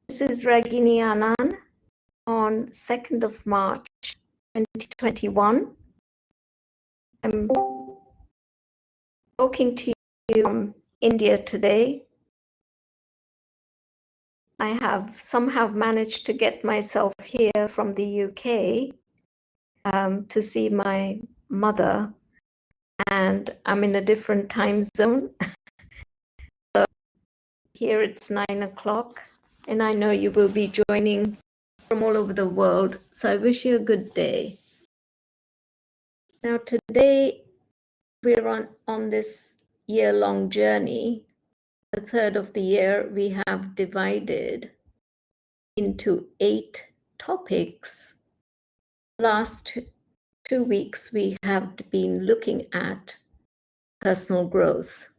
This is Ragini Anand on 2nd of March 2021. I'm talking to you from India today. I have somehow managed to get myself here from the UK to see my mother, and I'm in a different time zone. So here it's 9 o'clock, and I know you will be joining from all over the world. So I wish you a good day. Now today we're on this year-long journey. The third of the year, we have divided into 8 topics. Last 2 weeks, we have been looking at personal growth.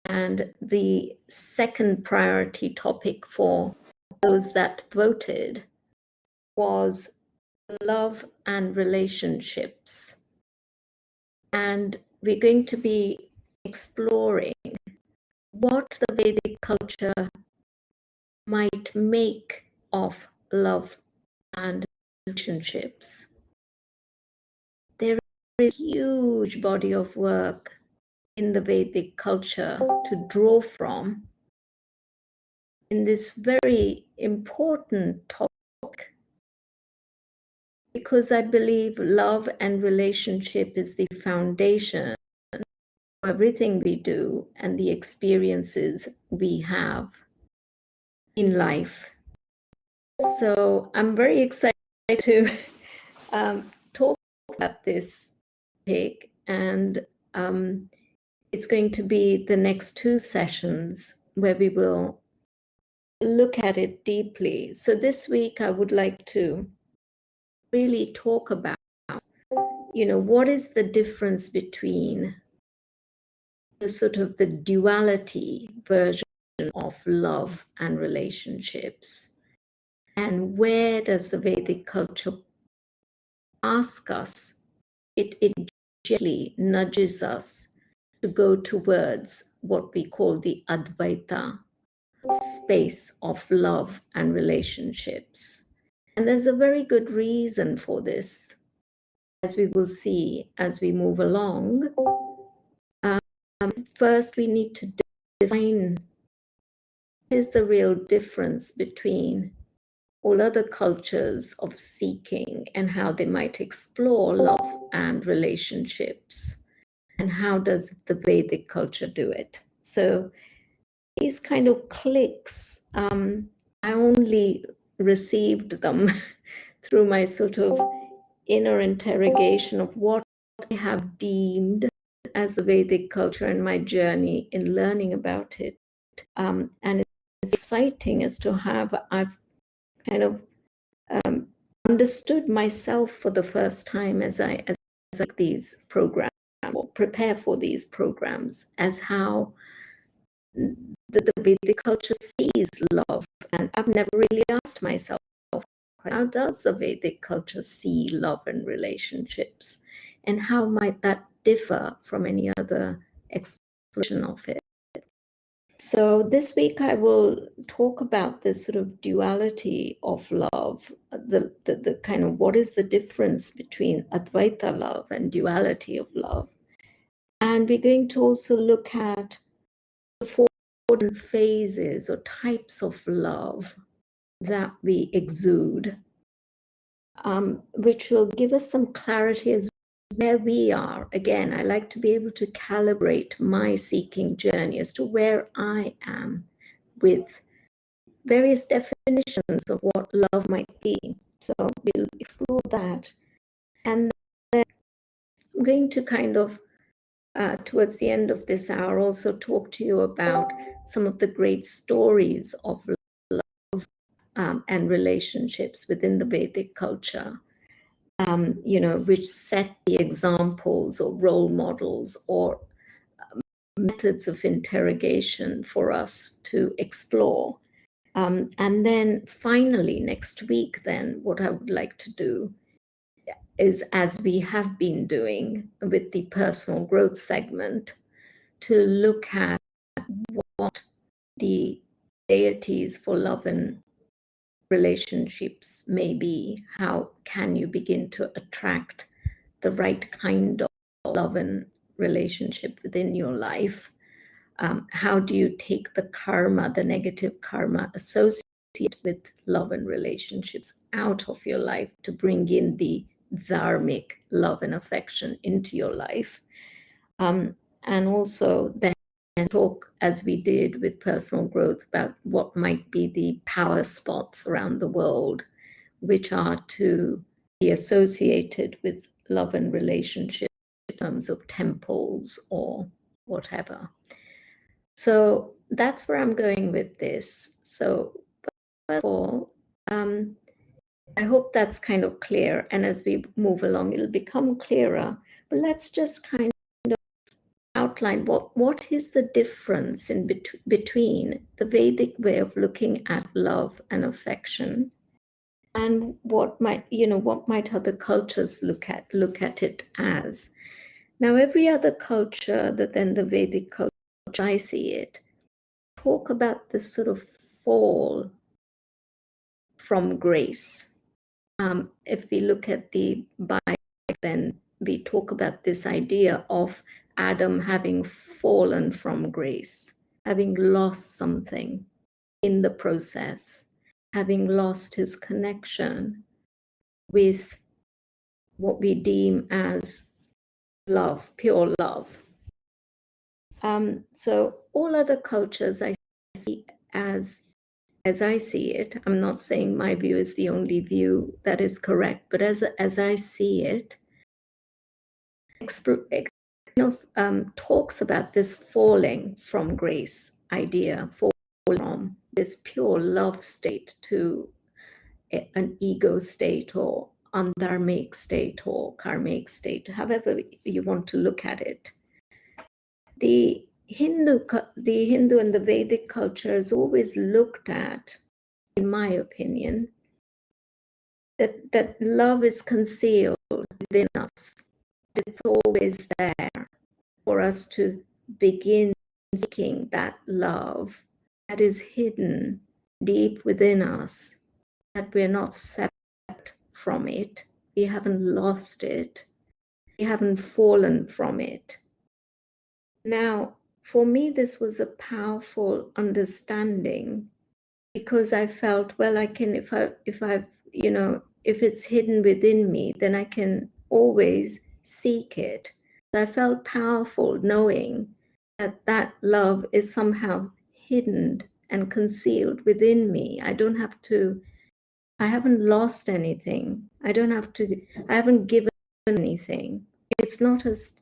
And the second priority topic for those that voted was love and relationships. And we're going to be exploring what the Vedic culture might make of love and relationships. There is a huge body of work in the Vedic culture to draw from in this very important topic, because I believe love and relationship is the foundation of everything we do and the experiences we have in life. So I'm very excited to talk about this topic, and it's going to be the next 2 sessions where we will look at it deeply. So this week I would like to really talk about, what is the difference between the sort of the duality version of love and relationships, and where does the Vedic culture ask us, it gently nudges us to go towards what we call the Advaita space of love and relationships. And there's a very good reason for this, as we will see as we move along. First, we need to define what is the real difference between all other cultures of seeking and how they might explore love and relationships, and how does the Vedic culture do it. So these kind of clicks, I only received them through my sort of inner interrogation of what I have deemed as the Vedic culture and my journey in learning about it. And it's exciting as to how I've kind of understood myself for the first time as I like these programs or prepare for these programs, as how the Vedic culture sees love. And I've never really asked myself, how does the Vedic culture see love and relationships? And how might that differ from any other exploration of it? So this week I will talk about this sort of duality of love, the kind of what is the difference between Advaita love and duality of love. And we're going to also look at the 4 different phases or types of love that we exude, which will give us some clarity as where we are. Again, I like to be able to calibrate my seeking journey as to where I am with various definitions of what love might be. So we'll explore that. And then I'm going to kind of, towards the end of this hour, also talk to you about some of the great stories of love and relationships within the Vedic culture. Which set the examples or role models or methods of interrogation for us to explore. And then finally, next week, then what I would like to do is, as we have been doing with the personal growth segment, to look at what the deities for love and relationships may be. How can you begin to attract the right kind of love and relationship within your life? How do you take the karma, the negative karma associated with love and relationships out of your life to bring in the dharmic love and affection into your life? And also then talk, as we did with personal growth, about what might be the power spots around the world, which are to be associated with love and relationship in terms of temples or whatever. So that's where I'm going with this. So first of all, I hope that's kind of clear. And as we move along, it'll become clearer. But let's just kind of outline what is the difference in between the Vedic way of looking at love and affection, and what might other cultures look at it as. Now, every other culture other than the Vedic culture, I see it, talk about this sort of fall from grace. If we look at the Bible, then we talk about this idea of Adam having fallen from grace, having lost something in the process, having lost his connection with what we deem as love, pure love. So all other cultures I see as I see it, I'm not saying my view is the only view that is correct, but as I see it, talks about this falling from grace idea, falling from this pure love state to an ego state or undharmic state or karmic state, however you want to look at it. The Hindu and the Vedic culture is always looked at, in my opinion, that love is concealed within us. It's always there for us to begin seeking that love that is hidden deep within us, that we're not separate from it. We haven't lost it. We haven't fallen from it. Now, for me, this was a powerful understanding, because I felt, well, I can, if it's hidden within me, then I can always seek it. I felt powerful knowing that love is somehow hidden and concealed within me. I haven't lost anything. I haven't given anything. It's not as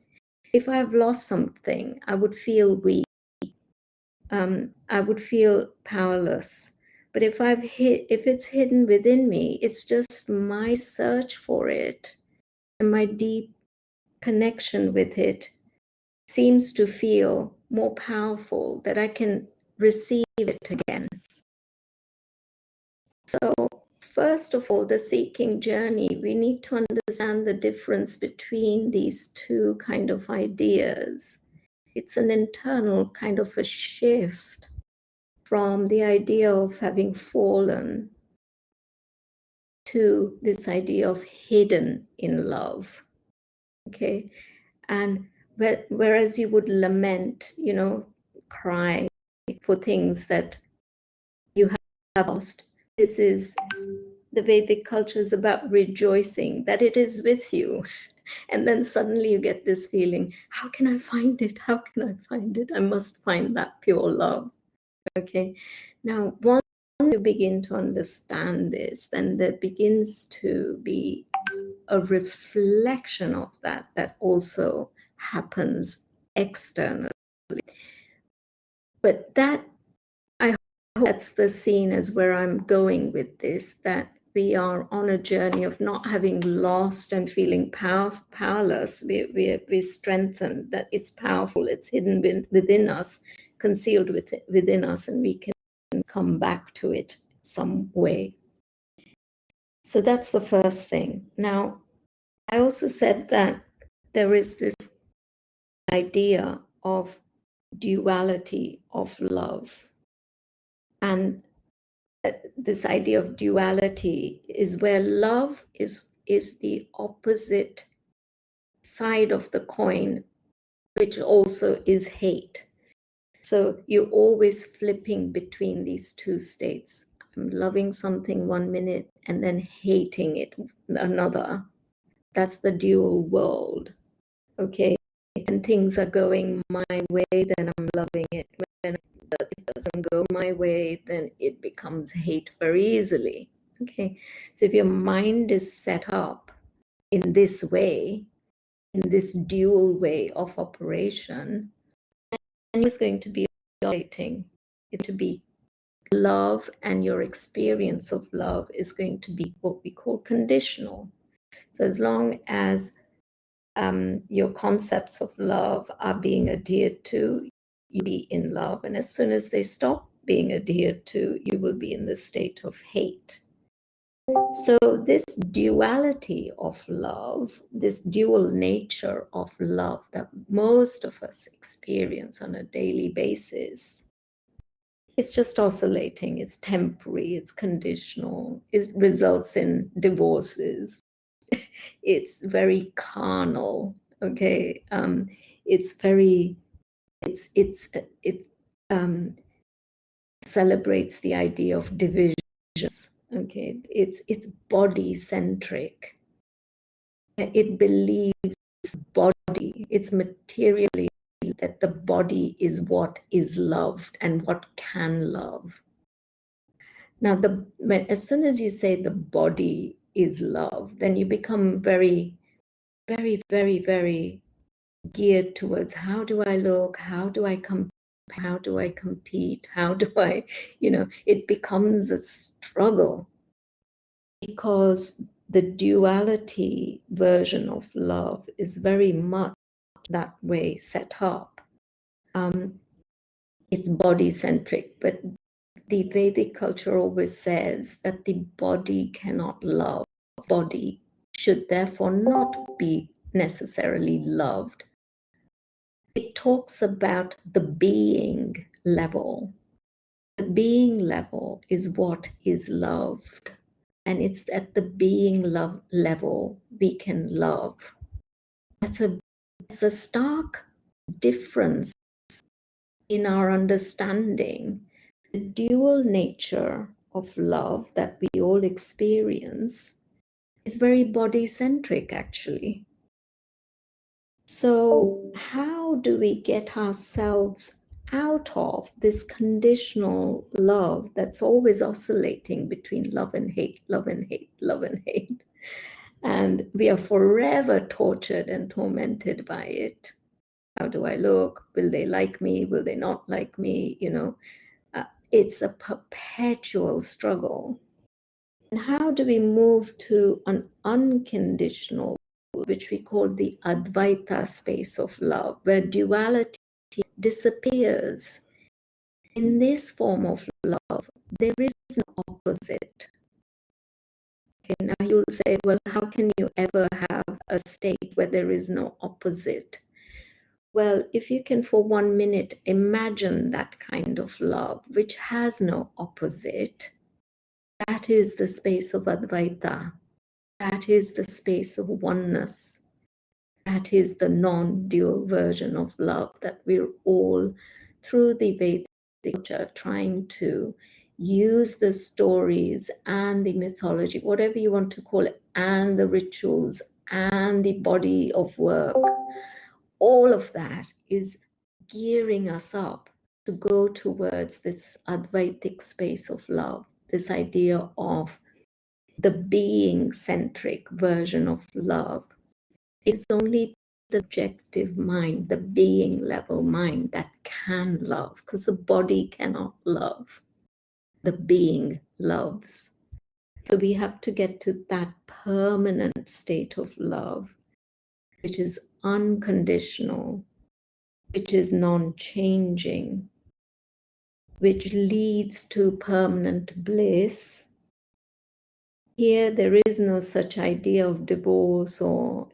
if I've lost something, I would feel weak. I would feel powerless. But if it's hidden within me, it's just my search for it and my deep connection with it seems to feel more powerful, that I can receive it again. So first of all, the seeking journey, we need to understand the difference between these two kind of ideas. It's an internal kind of a shift from the idea of having fallen to this idea of hidden in love. Okay. And whereas you would lament, cry for things that you have lost, this is the Vedic culture is about rejoicing that it is with you. And then suddenly you get this feeling, how can I find it? How can I find it? I must find that pure love. Okay. Now, once you begin to understand this, then there begins to be a reflection of that also happens externally. But that, I hope that's the scene as where I'm going with this, that we are on a journey of not having lost and feeling powerless. We strengthen that it's powerful, it's hidden within us, concealed within us, and we can come back to it some way. So that's the first thing. Now, I also said that there is this idea of duality of love. And this idea of duality is where love is the opposite side of the coin, which also is hate. So you're always flipping between these two states. I'm loving something one minute and then hating it another. That's the dual world. Okay. When things are going my way, then I'm loving it. When it doesn't go my way, then it becomes hate very easily. Okay. So if your mind is set up in this way, in this dual way of operation, then it's going to be oscillating. It to be love, and your experience of love is going to be what we call conditional. So as long as your concepts of love are being adhered to, you be in love. And as soon as they stop being adhered to, you will be in the state of hate. So this duality of love, this dual nature of love that most of us experience on a daily basis, it's just oscillating, it's temporary, it's conditional, it results in divorces. It's very carnal, okay? It's very, it celebrates the idea of divisions, okay? It's body-centric. It believes body, it's materially that the body is what is loved and what can love. Now, as soon as you say the body is love, then you become very, very, very, very geared towards how do I look, how do I how do I compete, how do I, it becomes a struggle, because the duality version of love is very much that way set up. It's body-centric, but the Vedic culture always says that the body cannot love. Body should therefore not be necessarily loved. It talks about the being level. The being level is what is loved. And it's at the being level we can love. It's a stark difference in our understanding. The dual nature of love that we all experience is very body-centric, actually. So how do we get ourselves out of this conditional love that's always oscillating between love and hate, love and hate, love and hate? And we are forever tortured and tormented by it. How do I look? Will they like me? Will they not like me? It's a perpetual struggle. And how do we move to an unconditional, which we call the Advaita space of love, where duality disappears? In this form of love, there is no opposite. Okay, now you'll say, well, how can you ever have a state where there is no opposite? Well, if you can for 1 minute imagine that kind of love, which has no opposite, that is the space of Advaita. That is the space of oneness. That is the non-dual version of love that we're all, through the Vedic culture, trying to use the stories and the mythology, whatever you want to call it, and the rituals and the body of work. All of that is gearing us up to go towards this Advaitic space of love, this idea of the being-centric version of love. It's only the objective mind, the being level mind, that can love, because the body cannot love. The being loves. So we have to get to that permanent state of love, which is unconditional, which is non-changing, which leads to permanent bliss. Here, there is no such idea of divorce or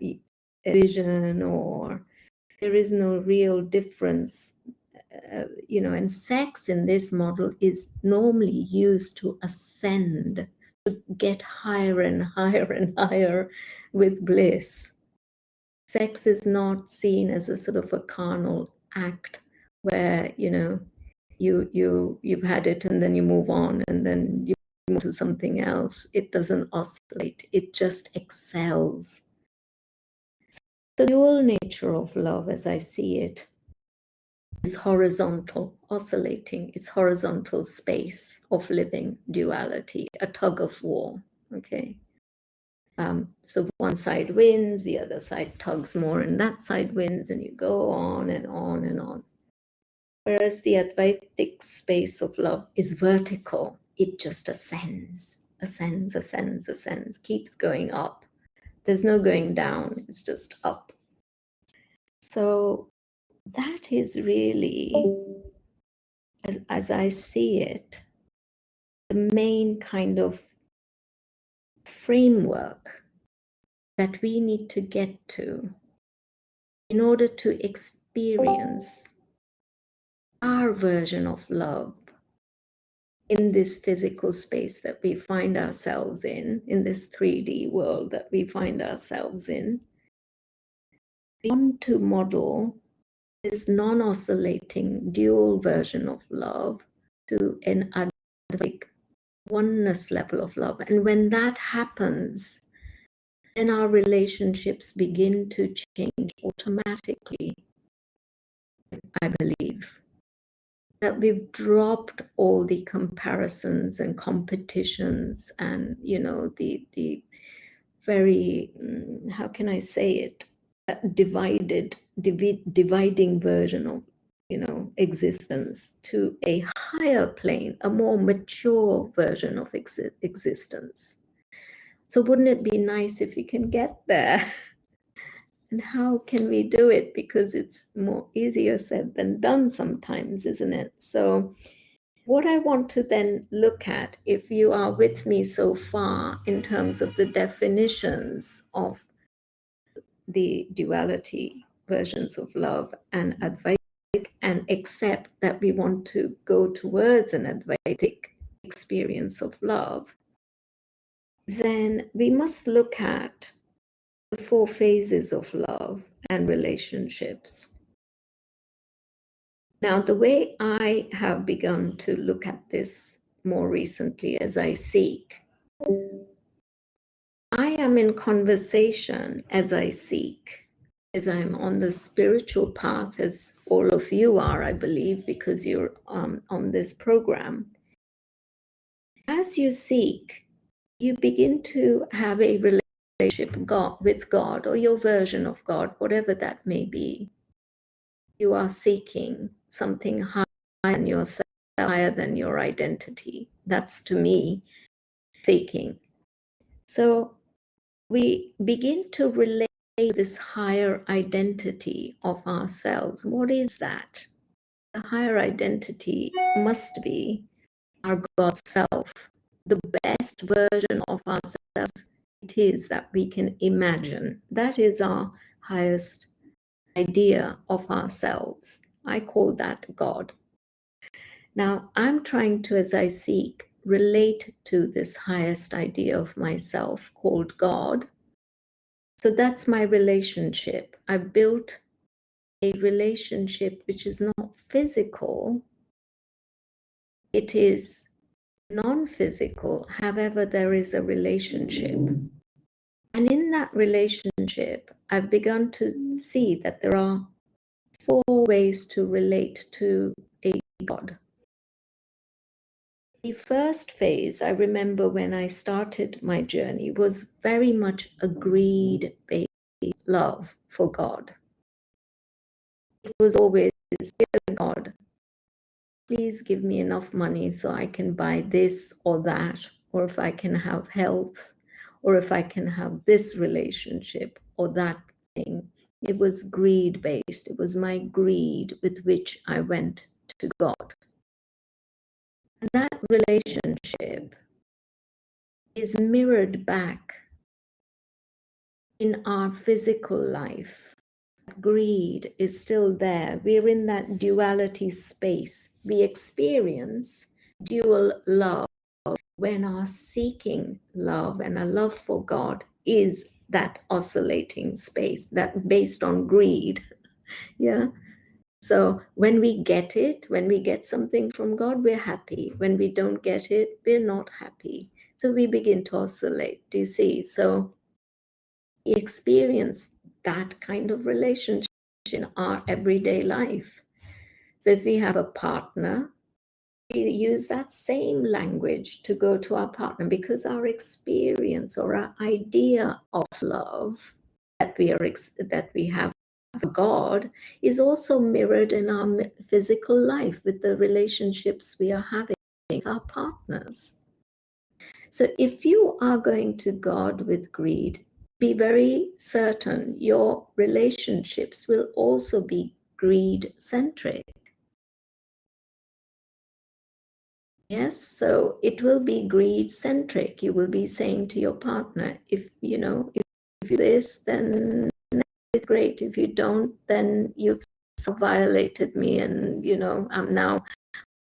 vision, or there is no real difference and sex in this model is normally used to ascend, to get higher and higher and higher with bliss. Sex is not seen as a sort of a carnal act where, you've had it and then you move on and then you move to something else. It doesn't oscillate, it just excels. The dual nature of love, as I see it, is horizontal, oscillating. It's horizontal space of living, duality, a tug of war. Okay. So one side wins, the other side tugs more, and that side wins, and you go on and on and on. Whereas the Advaitic space of love is vertical. It just ascends, ascends, ascends, ascends, keeps going up. There's no going down, it's just up. So that is really, as I see it, the main kind of framework that we need to get to in order to experience our version of love in this physical space that we find ourselves in this 3D world that we find ourselves in. We want to model this non-oscillating dual version of love to an Advaitic oneness level of love. And when that happens, then our relationships begin to change automatically, I believe. That we've dropped all the comparisons and competitions and, the very, how can I say it, dividing version of, existence to a higher plane, a more mature version of existence. So wouldn't it be nice if we can get there? And how can we do it? Because it's more easier said than done sometimes, isn't it? So what I want to then look at, if you are with me so far in terms of the definitions of the duality versions of love and Advaitic, and accept that we want to go towards an Advaitic experience of love, then we must look at the 4 phases of love and relationships. Now, the way I have begun to look at this more recently as I seek, I am in conversation as I seek, as I'm on the spiritual path, as all of you are, I believe, because you're on this program. As you seek, you begin to have a relationship with God, or your version of God, whatever that may be. You are seeking something higher than yourself, higher than your identity. That's, to me, seeking. So we begin to relate this higher identity of ourselves. What is that? The higher identity must be our God self, the best version of ourselves it is that we can imagine. That is our highest idea of ourselves. I call that God. Now, I'm trying to, as I seek, relate to this highest idea of myself called God. So that's my relationship. I've built a relationship which is not physical, it is non-physical. However, there is a relationship. And in that relationship, I've begun to see that there are 4 ways to relate to a God. The first phase, I remember when I started my journey, was very much a greed-based love for God. It was always, dear God, please give me enough money so I can buy this or that, or if I can have health, or if I can have this relationship or that thing. It was greed-based. It was my greed with which I went to God. And that relationship is mirrored back in our physical life. greed is still there. We're in that duality space. We experience dual love when our seeking love and a love for God is that oscillating space that based on greed. Yeah. So when we get it, when we get something from God, we're happy. When we don't get it, we're not happy. So we begin to oscillate. Do you see? So we experience that kind of relationship in our everyday life. So if we have a partner, we use that same language to go to our partner because our experience or our idea of love that we have for God is also mirrored in our physical life with the relationships we are having with our partners. So if you are going to God with greed, be very certain your relationships will also be greed-centric. Yes, so it will be greed-centric. You will be saying to your partner, if you do this, then it's great. If you don't, then you've violated me, and I'm now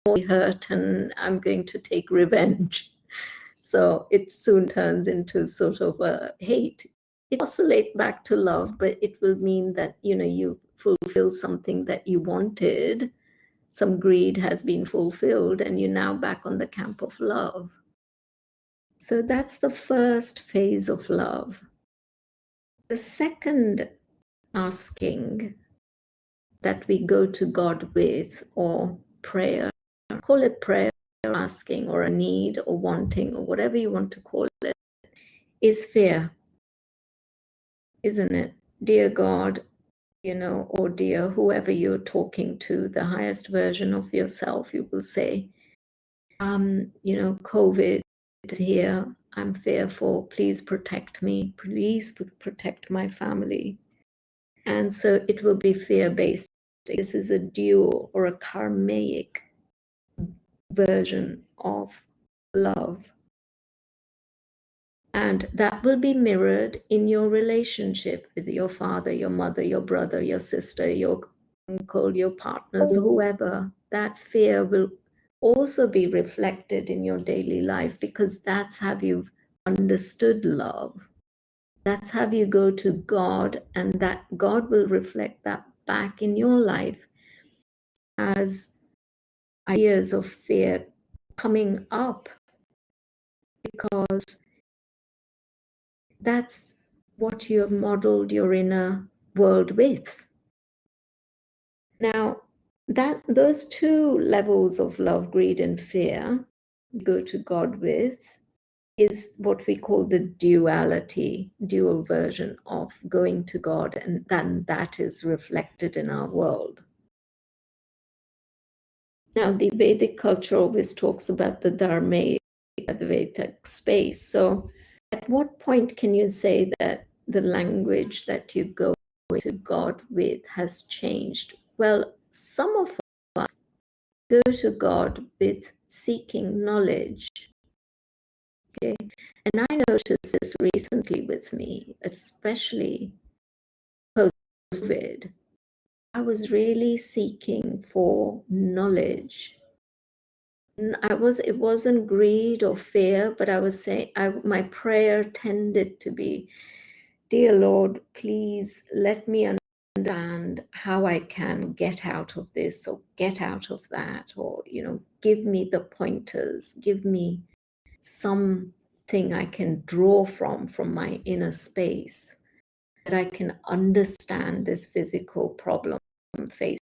more hurt, and I'm going to take revenge. So it soon turns into sort of a hate. It oscillates back to love, but it will mean that you fulfill something that you wanted. Some greed has been fulfilled, and you're now back on the camp of love. So that's the first phase of love. The second asking that we go to God with, or prayer, call it prayer, or asking, or a need, or wanting, or whatever you want to call it, is fear, isn't it? Dear God, or dear whoever you're talking to, the highest version of yourself, you will say, COVID is here. I'm fearful. Please protect me. Please protect my family. And so it will be fear-based. This is a dual or a karmic version of love. And that will be mirrored in your relationship with your father, your mother, your brother, your sister, your uncle, your partners, whoever. That fear will also be reflected in your daily life because that's how you've understood love. That's how you go to God, and that God will reflect that back in your life as ideas of fear coming up, because that's what you have modeled your inner world with. Now, those two levels of love, greed and fear, go to God with, is what we call the dual version of going to God, and then that is reflected in our world. Now, the Vedic culture always talks about the Dharma, the Vedic space. So at what point can you say that the language that you go to God with has changed? Well, some of us go to God with seeking knowledge. Okay, and I noticed this recently with me, especially post-COVID. I was really seeking for knowledge. It wasn't greed or fear, but I was saying, my prayer tended to be, dear Lord, please let me understand how I can get out of this or get out of that, or, give me the pointers, give me something I can draw from my inner space, that I can understand this physical problem I'm facing.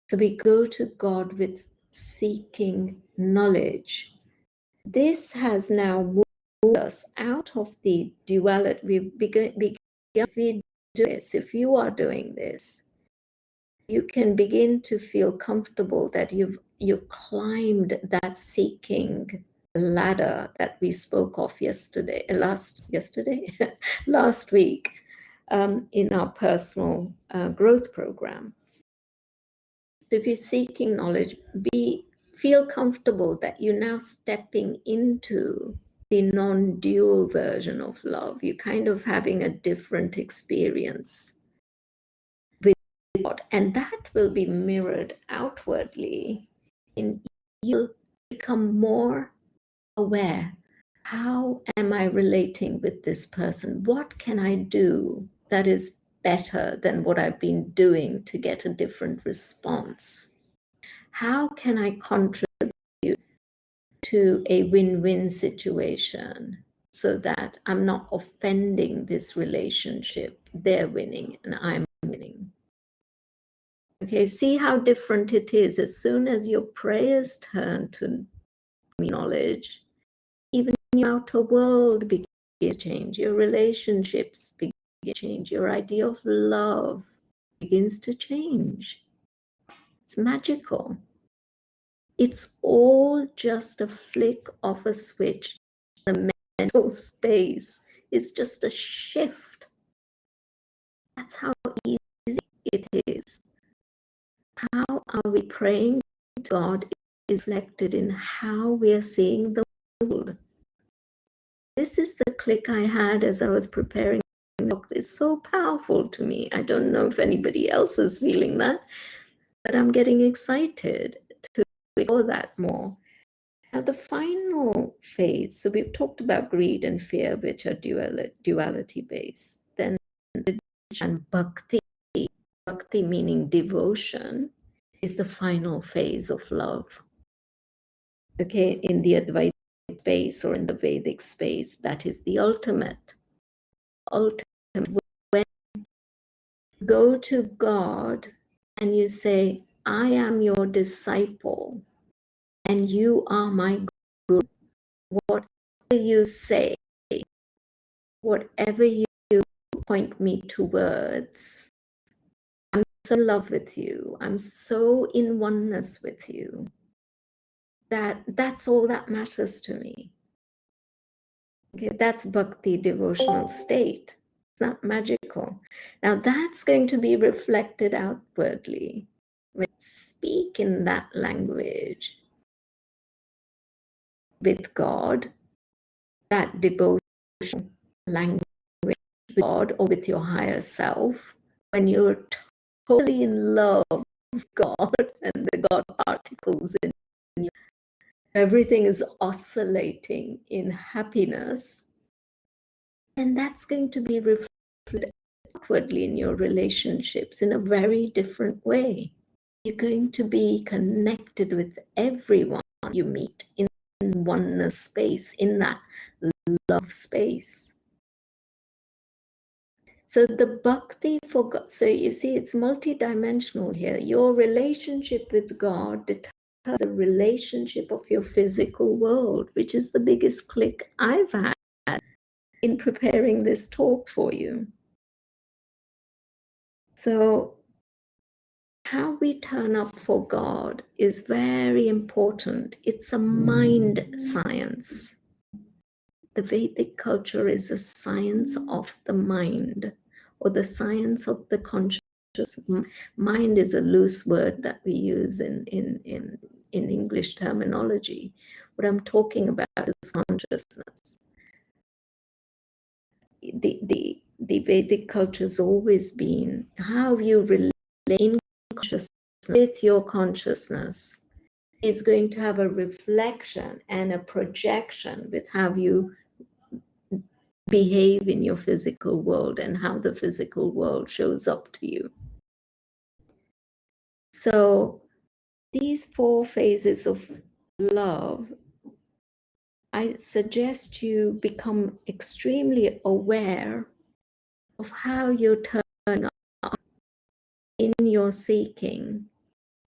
So we go to God with seeking knowledge. This has now moved us out of the duality. We begin if we do this, if you are doing this, you can begin to feel comfortable that you've climbed that seeking ladder that we spoke of last week, in our personal growth program. So if you're seeking knowledge, feel comfortable that you're now stepping into the non-dual version of love. You're kind of having a different experience. God, and that will be mirrored outwardly. In you'll become more aware. How am I relating with this person? What can I do that is better than what I've been doing to get a different response? How can I contribute to a win-win situation so that I'm not offending this relationship? They're winning and I'm winning. Okay, see how different it is. As soon as your prayers turn to knowledge, even your outer world begins to change, your relationships begin to change, your idea of love begins to change. It's magical. It's all just a flick of a switch. The mental space is just a shift. That's how easy it is. How are we praying to God is reflected in how we are seeing the world. This is the click I had as I was preparing. It's so powerful to me. I don't know if anybody else is feeling that, but I'm getting excited to explore that more. Now, the final phase, so we've talked about greed and fear, which are duality based. Then and bhakti meaning devotion, is the final phase of love. Okay, in the Advaita space or in the Vedic space, that is the ultimate. When you go to God and you say, I am your disciple and you are my guru, whatever you say, whatever you point me towards, I'm so in love with you, I'm so in oneness with you, that's all that matters to me. Okay, that's bhakti, devotional state. It's not magical. Now that's going to be reflected outwardly. When you speak in that language with God, that devotional language with God or with your higher self, when you're totally in love with God and the God particles in you, everything is oscillating in happiness, and that's going to be reflected outwardly in your relationships in a very different way. You're going to be connected with everyone you meet in oneness space, in that love space. So the bhakti for God, so you see it's multidimensional here. Your relationship with God determines the relationship of your physical world, which is the biggest click I've had in preparing this talk for you. So how we turn up for God is very important. It's a mind science. The Vedic culture is a science of the mind, or the science of the consciousness. Mind is a loose word that we use in English terminology. What I'm talking about is consciousness. The Vedic culture has always been how you relate in consciousness with your consciousness is going to have a reflection and a projection with how you behave in your physical world and how the physical world shows up to you. So these 4 phases of love, I suggest you become extremely aware of how you're turning up in your seeking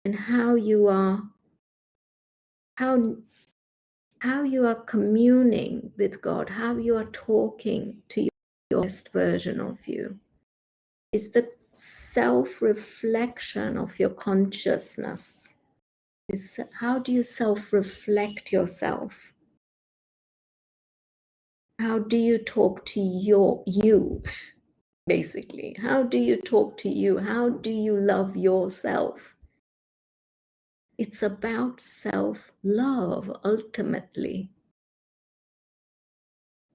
and how you are communing with God, how you are talking to your best version of you. Is the self-reflection of your consciousness. How do you self-reflect yourself? How do you talk to you, basically? How do you talk to you? How do you love yourself? It's about self-love, ultimately.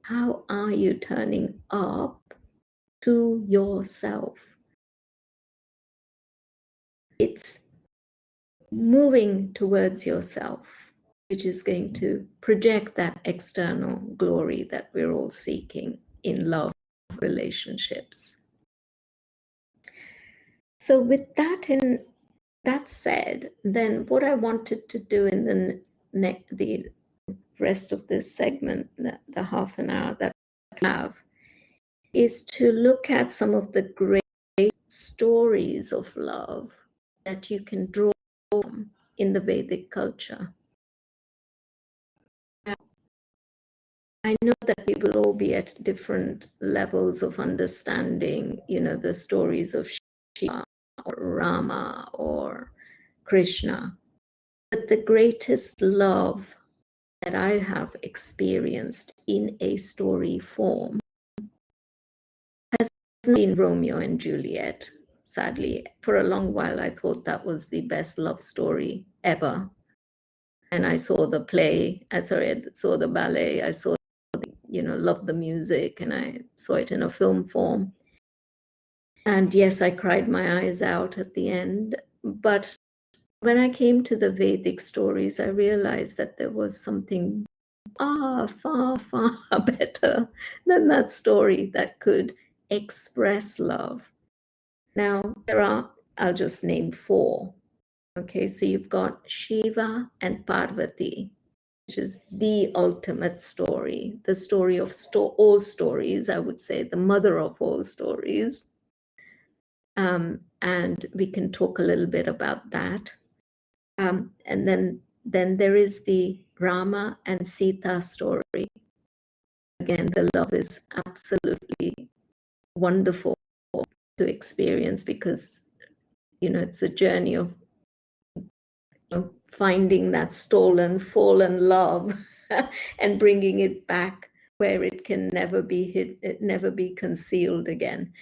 How are you turning up to yourself? it's moving towards yourself, which is going to project that external glory that we're all seeking in love relationships. So with that said, then what I wanted to do in the rest of this segment, the half an hour that I have, is to look at some of the great stories of love that you can draw from in the Vedic culture. Now, I know that we will all be at different levels of understanding, the stories of Shiva or Rama or Krishna. But the greatest love that I have experienced in a story form has been Romeo and Juliet. Sadly, for a long while, I thought that was the best love story ever. And I saw the play, I saw the ballet, I saw, loved the music, and I saw it in a film form. And yes, I cried my eyes out at the end. But when I came to the Vedic stories, I realized that there was something far, far, far better than that story that could express love. Now, I'll just name 4. Okay, so you've got Shiva and Parvati, which is the ultimate story, the story of all stories, I would say, the mother of all stories. And we can talk a little bit about that. And then there is the Rama and Sita story. Again, the love is absolutely wonderful to experience because, it's a journey of finding that fallen love and bringing it back where it can never be concealed again.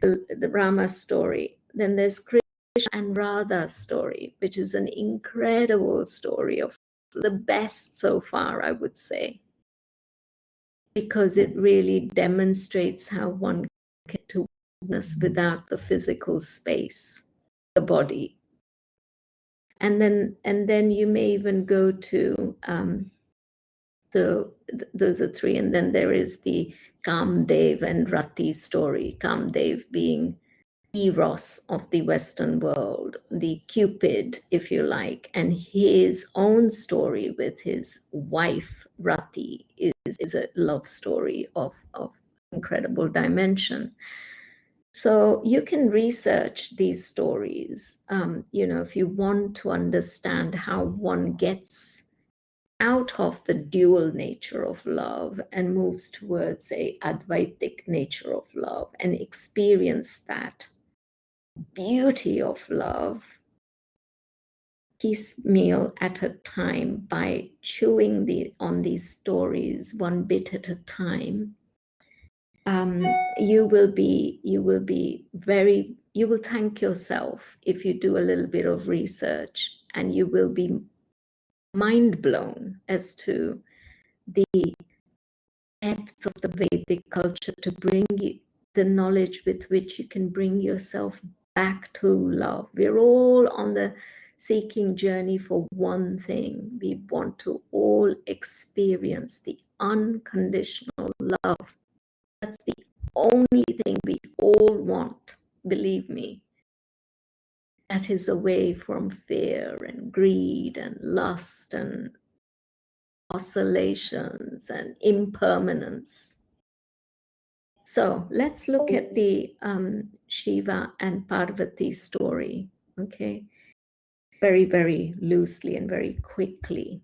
The Rama story. Then there's Krishna and Radha story, which is an incredible story, of the best so far, I would say, because it really demonstrates how one can get to oneness without the physical space, the body. And then you may even go to those are 3, and then there is the Kamdev and Rati story. Kamdev being Eros of the Western world, the Cupid, if you like, and his own story with his wife Rati is a love story of incredible dimension. So you can research these stories, if you want to understand how one gets out of the dual nature of love and moves towards a Advaitic nature of love and experience that beauty of love piecemeal at a time by chewing on these stories one bit at a time. You will thank yourself if you do a little bit of research, and you will be mind blown as to the depth of the Vedic culture to bring you the knowledge with which you can bring yourself back to love. We're all on the seeking journey for one thing. We want to all experience the unconditional love. That's the only thing we all want, believe me. That is away from fear and greed and lust and oscillations and impermanence. So let's look at the Shiva and Parvati story, okay? Very, very loosely and very quickly.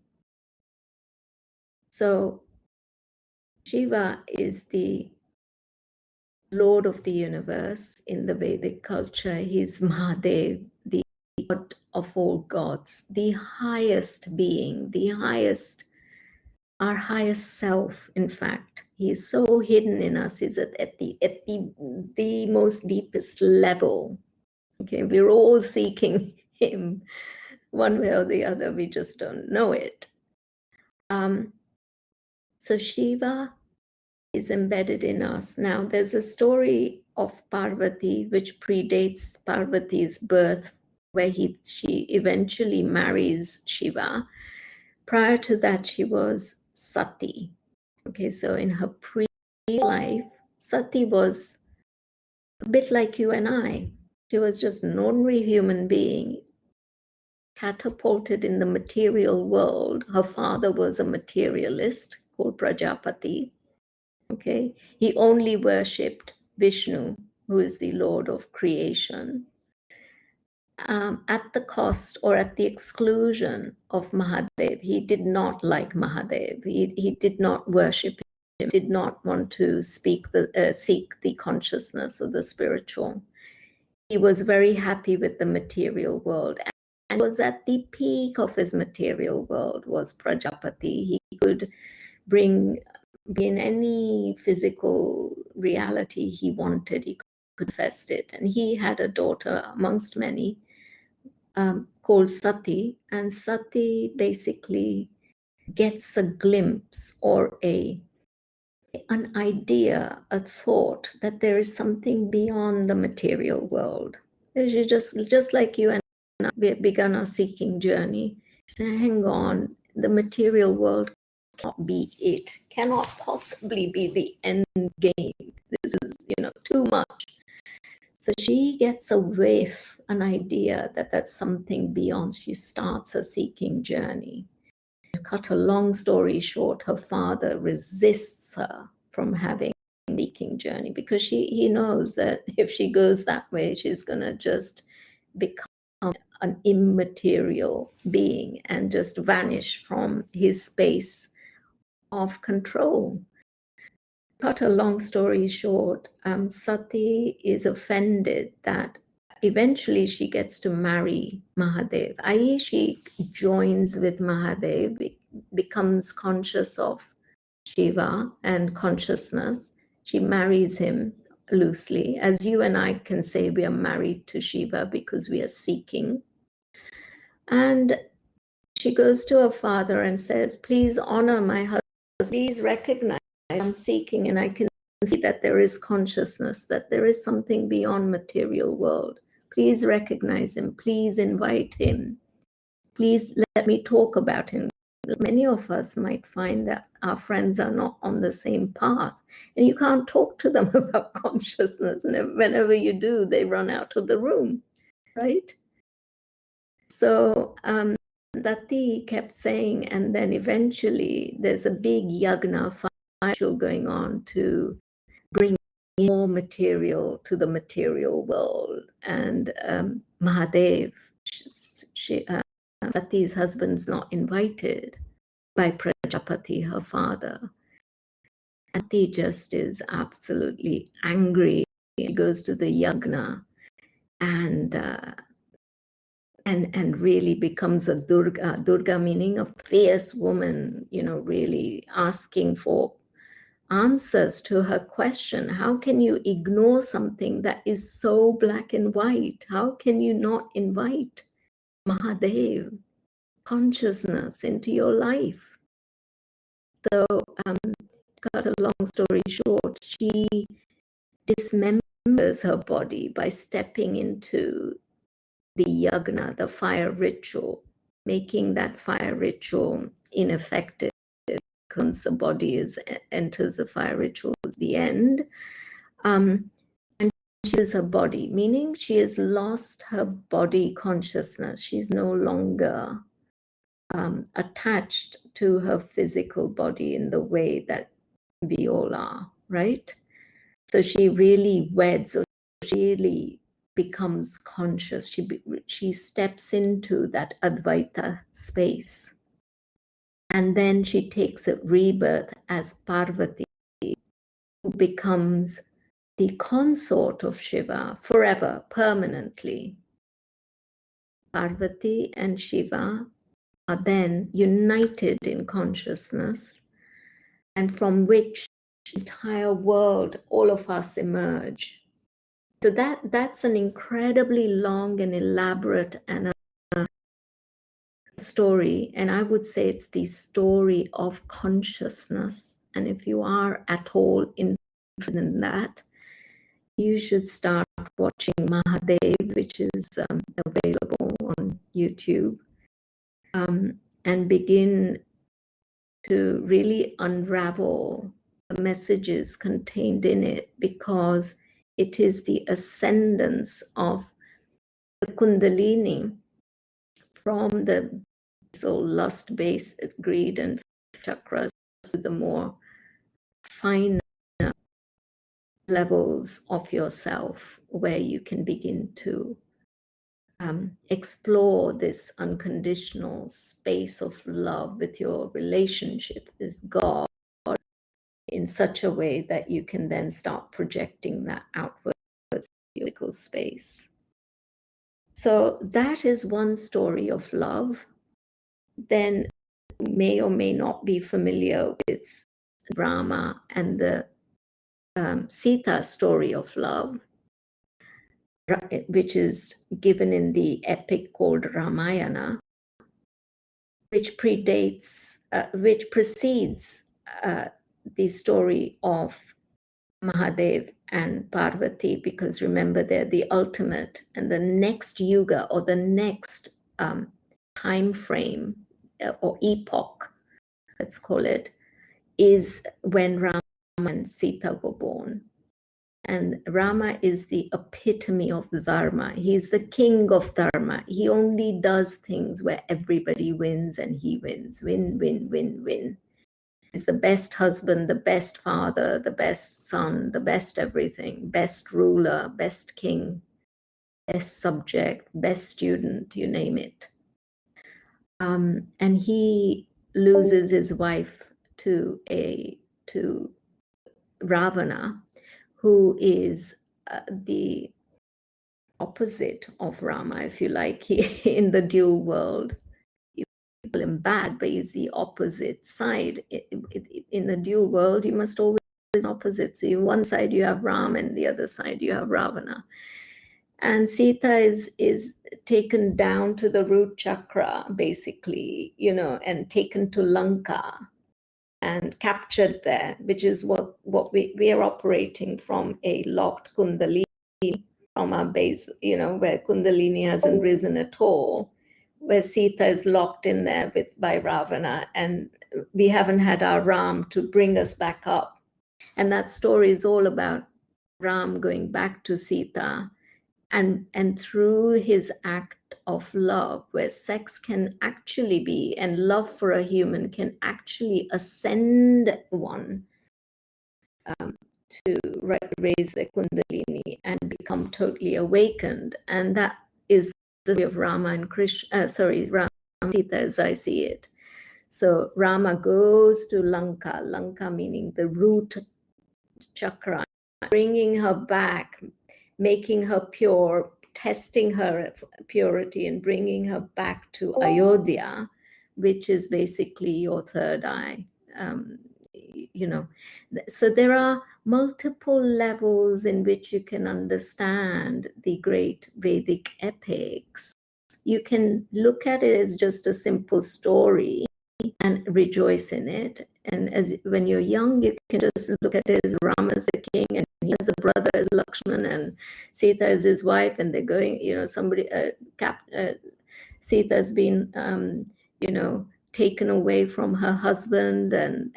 So Shiva is the Lord of the universe in the Vedic culture. He's Mahadev, the God of all gods, the highest being, our highest self, in fact. He's so hidden in us. He's at the most deepest level. Okay, we're all seeking him one way or the other. We just don't know it. So Shiva is embedded in us. Now, there's a story of Parvati which predates Parvati's birth where she eventually marries Shiva. Prior to that, she was Sati. Okay, so in her previous life, Sati was a bit like you and I. She was just an ordinary human being, catapulted in the material world. Her father was a materialist called Prajapati. Okay, he only worshipped Vishnu, who is the Lord of creation, at the cost or at the exclusion of Mahadev. He did not like Mahadev. He did not worship him, did not want to seek the consciousness of the spiritual. He was very happy with the material world, and was at the peak of his material world was Prajapati. He could bring in any physical reality he wanted. He could manifest it. And he had a daughter amongst many, called Sati, and Sati basically gets a glimpse or an idea, a thought that there is something beyond the material world. She just like you and I, we begun our seeking journey. Say, hang on, the material world cannot be it, cannot possibly be the end game. This is, too much. So she gets a whiff, an idea that that's something beyond. She starts a seeking journey. To cut a long story short, her father resists her from having a seeking journey because he knows that if she goes that way, she's going to just become an immaterial being and just vanish from his space of control. Cut a long story short, Sati is offended that eventually she gets to marry Mahadev, i.e. she joins with Mahadev, becomes conscious of Shiva and consciousness. She marries him loosely, as you and I can say we are married to Shiva because we are seeking. And she goes to her father and says, please honor my husband, please recognize I'm seeking, and I can see that there is consciousness, that there is something beyond material world. Please recognize him. Please invite him. Please let me talk about him. Many of us might find that our friends are not on the same path, and you can't talk to them about consciousness. And whenever you do, they run out of the room, right? So Dati kept saying, and then eventually there's a big yagna ritual going on to bring more material to the material world. And Mahadev, Sati's husband's not invited by Prajapati, her father. And Sati just is absolutely angry. He goes to the yagna and really becomes a Durga meaning a fierce woman, really asking for answers to her question. How can you ignore something that is so black and white? How can you not invite Mahadev, consciousness, into your life? So, cut a long story short, she dismembers her body by stepping into the yagna, the fire ritual, making that fire ritual ineffective. Once the body enters the fire ritual, is the end. And she is her body, meaning she has lost her body consciousness. She's no longer attached to her physical body in the way that we all are, right? So she really weds, or she really becomes conscious. She steps into that Advaita space. And then she takes a rebirth as Parvati, who becomes the consort of Shiva forever, permanently. Parvati and Shiva are then united in consciousness, and from which the entire world, all of us emerge. So that's an incredibly long and elaborate and a story, and I would say it's the story of consciousness. And if you are at all interested in that, you should start watching Mahadev, which is available on YouTube, and begin to really unravel the messages contained in it, because it is the ascendance of the Kundalini from the soul, lust, base, greed, and chakras to the more finer levels of yourself, where you can begin to explore this unconditional space of love with your relationship with God in such a way that you can then start projecting that outwards to your physical space. So that is one story of love. Then you may or may not be familiar with Rama and the Sita story of love, which is given in the epic called Ramayana, which precedes the story of Mahadev and Parvati, because remember, they're the ultimate, and the next yuga, or the next time frame or epoch, let's call it, is when Rama and Sita were born. And Rama is the epitome of Dharma. He's the king of Dharma. He only does things where everybody wins and he wins. Win, win, win, win. He's the best husband, the best father, the best son, the best everything, best ruler, best king, best subject, best student, you name it. And he loses his wife to Ravana, who is the opposite of Rama, if you like, in the dual world. You call him bad, but he's the opposite side. In the dual world, you must always be opposite. So on one side you have Ram, and the other side you have Ravana. And Sita is taken down to the root chakra, basically, and taken to Lanka and captured there, which is what we are operating from, a locked Kundalini, from our base, where Kundalini hasn't risen at all, where Sita is locked in there by Ravana, and we haven't had our Ram to bring us back up. And that story is all about Ram going back to Sita, and through his act of love, where sex can actually be, and love for a human can actually ascend one to raise the Kundalini and become totally awakened. And that is the story of Rama and Rama and Sita, as I see it. So Rama goes to Lanka, Lanka meaning the root chakra, bringing her back, making her pure, testing her purity, and bringing her back to Ayodhya, which is basically your third eye. So there are multiple levels in which you can understand the great Vedic epics. You can look at it as just a simple story and rejoice in it. And when you're young, you can just look at it as Rama as the king, and he has a brother as Lakshman, and Sita as his wife, and they're going, Sita's been, taken away from her husband, and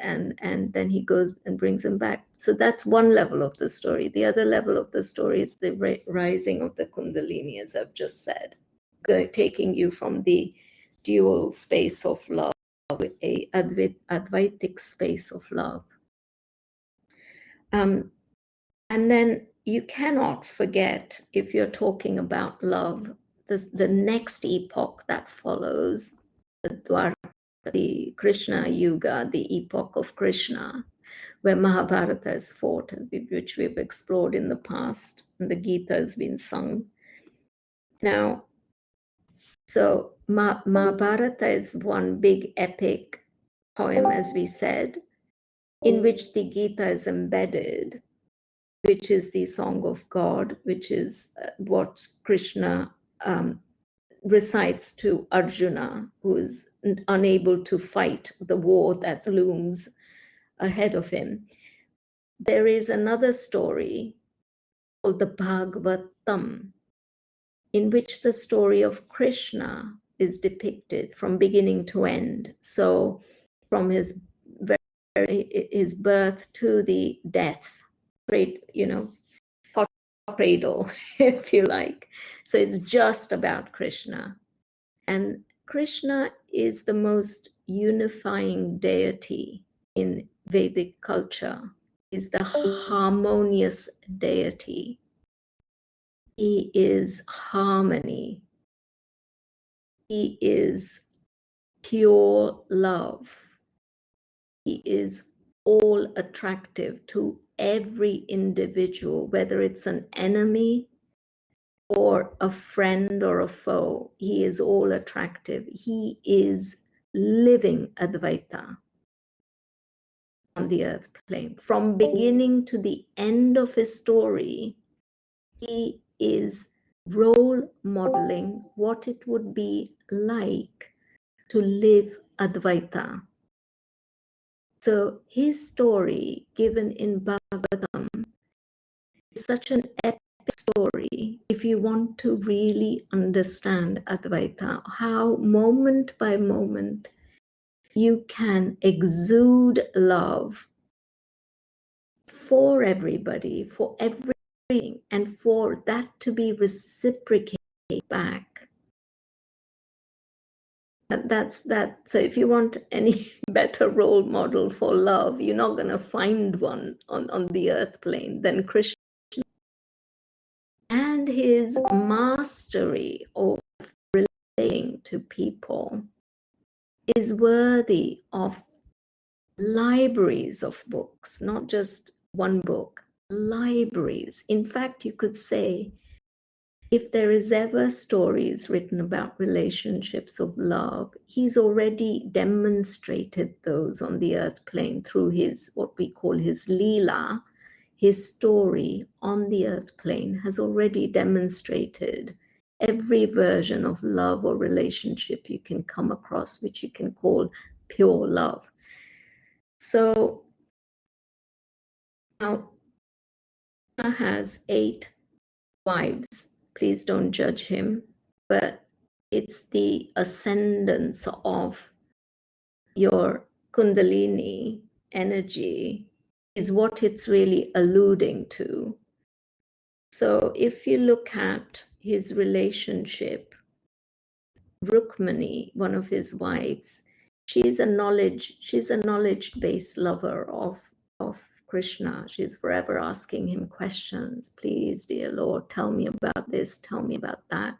then he goes and brings him back. So that's one level of the story. The other level of the story is the rising of the Kundalini, as I've just said, taking you from the dual space of love, a Advaitic space of love. And then you cannot forget, if you're talking about love, the next epoch that follows, the Krishna Yuga, the epoch of Krishna, where Mahabharata is fought, which we've explored in the past, and the Gita has been sung. Now, so Mahabharata is one big epic poem, as we said, in which the Gita is embedded, which is the Song of God, which is what Krishna recites to Arjuna, who is unable to fight the war that looms ahead of him. There is another story called the Bhagavatam, in which the story of Krishna is depicted from beginning to end. So from his birth to the death, cradle, if you like. So it's just about Krishna. And Krishna is the most unifying deity in Vedic culture, is the harmonious deity. He is harmony. He is pure love. He is all attractive to every individual, whether it's an enemy or a friend or a foe. He is all attractive. He is living Advaita on the earth plane. From beginning to the end of his story, he is role modeling what it would be like to live Advaita. So his story given in Bhagavatam is such an epic story if you want to really understand Advaita, how moment by moment you can exude love for everybody, for everything, and for that to be reciprocated back. That's that. So if you want any better role model for love, you're not going to find one on the earth plane than Krishna. And his mastery of relating to people is worthy of libraries of books, not just one book, libraries. In fact, you could say, if there is ever stories written about relationships of love, he's already demonstrated those on the earth plane through his, what we call his Leela. His story on the earth plane has already demonstrated every version of love or relationship you can come across, which you can call pure love. So now Krishna has 8 wives. Please don't judge him, but it's the ascendance of your Kundalini energy is what it's really alluding to. So if you look at his relationship, Rukmani, one of his wives, she's a knowledge-based lover of Krishna. She's forever asking him questions. Please, dear Lord, tell me about this, tell me about that.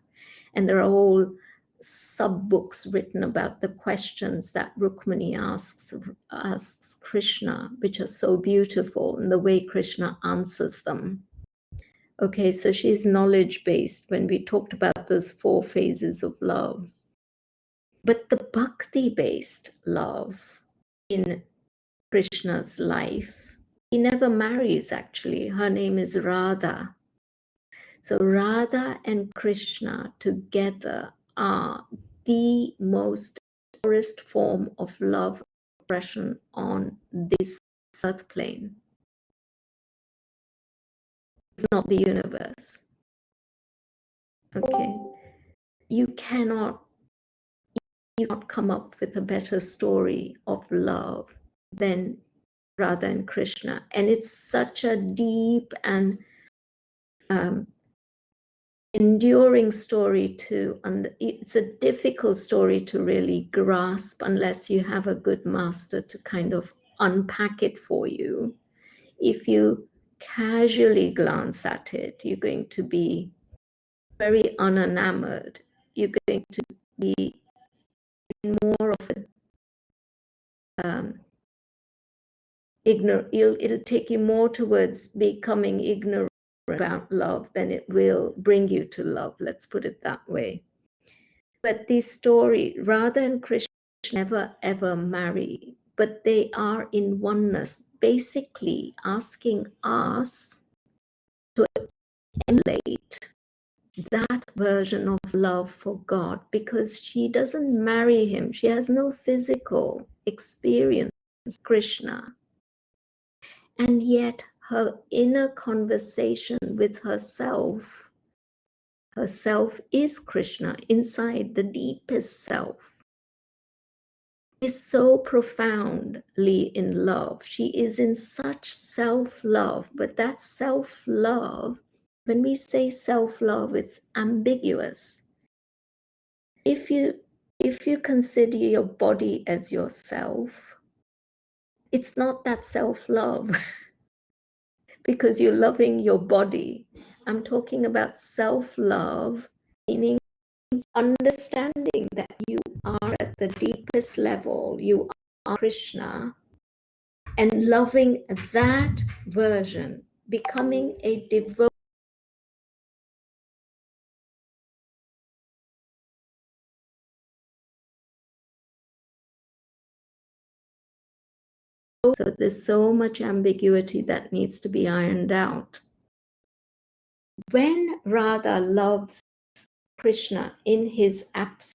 And there are whole sub-books written about the questions that Rukmani asks Krishna, which are so beautiful, and the way Krishna answers them. Okay, so she's knowledge-based when we talked about those 4 phases of love. But the bhakti-based love in Krishna's life, he never marries actually. Her name is Radha. So Radha and Krishna together are the most purest form of love expression on this earth plane, if not the universe. Okay, you cannot come up with a better story of love than Radha and Krishna. And it's such a deep and enduring story it's a difficult story to really grasp unless you have a good master to kind of unpack it for you. If you casually glance at it, you're going to be very unenamored. You're going to be more of a it'll take you more towards becoming ignorant about love than it will bring you to love. Let's put it that way. But this story, Radha and Krishna never ever marry, but they are in oneness, basically asking us to emulate that version of love for God, because she doesn't marry him. She has no physical experience with Krishna. And yet her inner conversation with herself. Herself is Krishna inside the deepest self. Is so profoundly in love. She is in such self-love, but that self-love, when we say self-love, it's ambiguous. If you consider your body as yourself, it's not that self-love because you're loving your body. I'm talking about self-love, meaning understanding that you are at the deepest level, you are Krishna, and loving that version, becoming a devote. So there's so much ambiguity that needs to be ironed out. When Radha loves Krishna in his absence,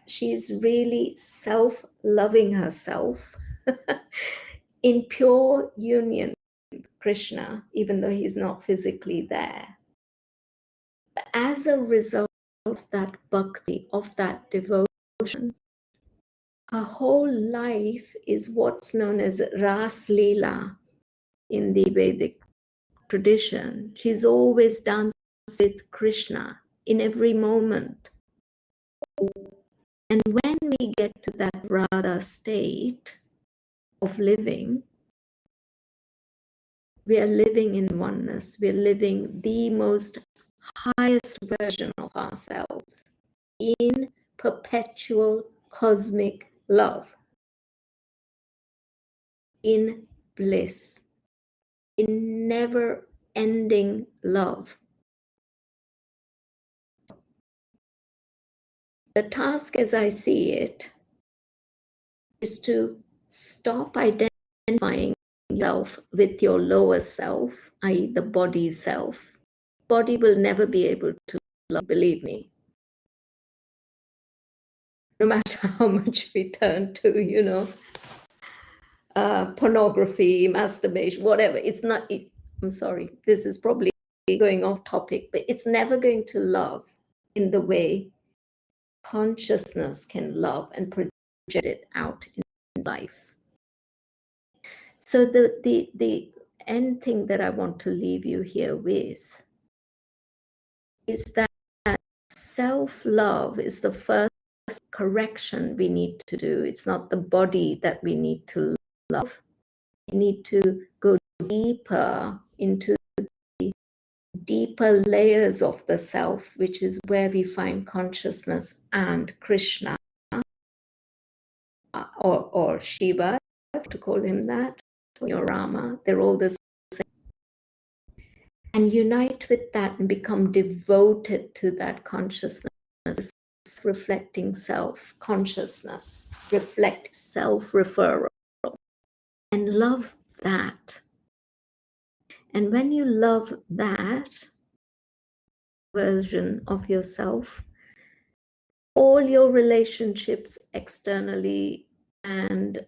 she's really self-loving herself in pure union with Krishna, even though he's not physically there. As a result of that bhakti, of that devotion, her whole life is what's known as Ras Leela in the Vedic tradition. She's always danced with Krishna in every moment. And when we get to that Radha state of living, we are living in oneness. We are living the most highest version of ourselves in perpetual cosmic love, in bliss, in never-ending love. The task, as I see it, is to stop identifying yourself with your lower self, i.e. the body self. Body will never be able to love, believe me. No matter how much we turn to, pornography, masturbation, whatever. It's not, I'm sorry, this is probably going off topic, but it's never going to love in the way consciousness can love and project it out in life. So the end thing that I want to leave you here with is that self-love is the first correction we need to do. It's not the body that we need to love. We need to go deeper into the deeper layers of the self, which is where we find consciousness and Krishna, or Shiva, I have to call him that, or Rama. They're all the same. And unite with that and become devoted to that consciousness, reflecting self, consciousness, reflect self-referral, and love that. And when you love that version of yourself, all your relationships externally and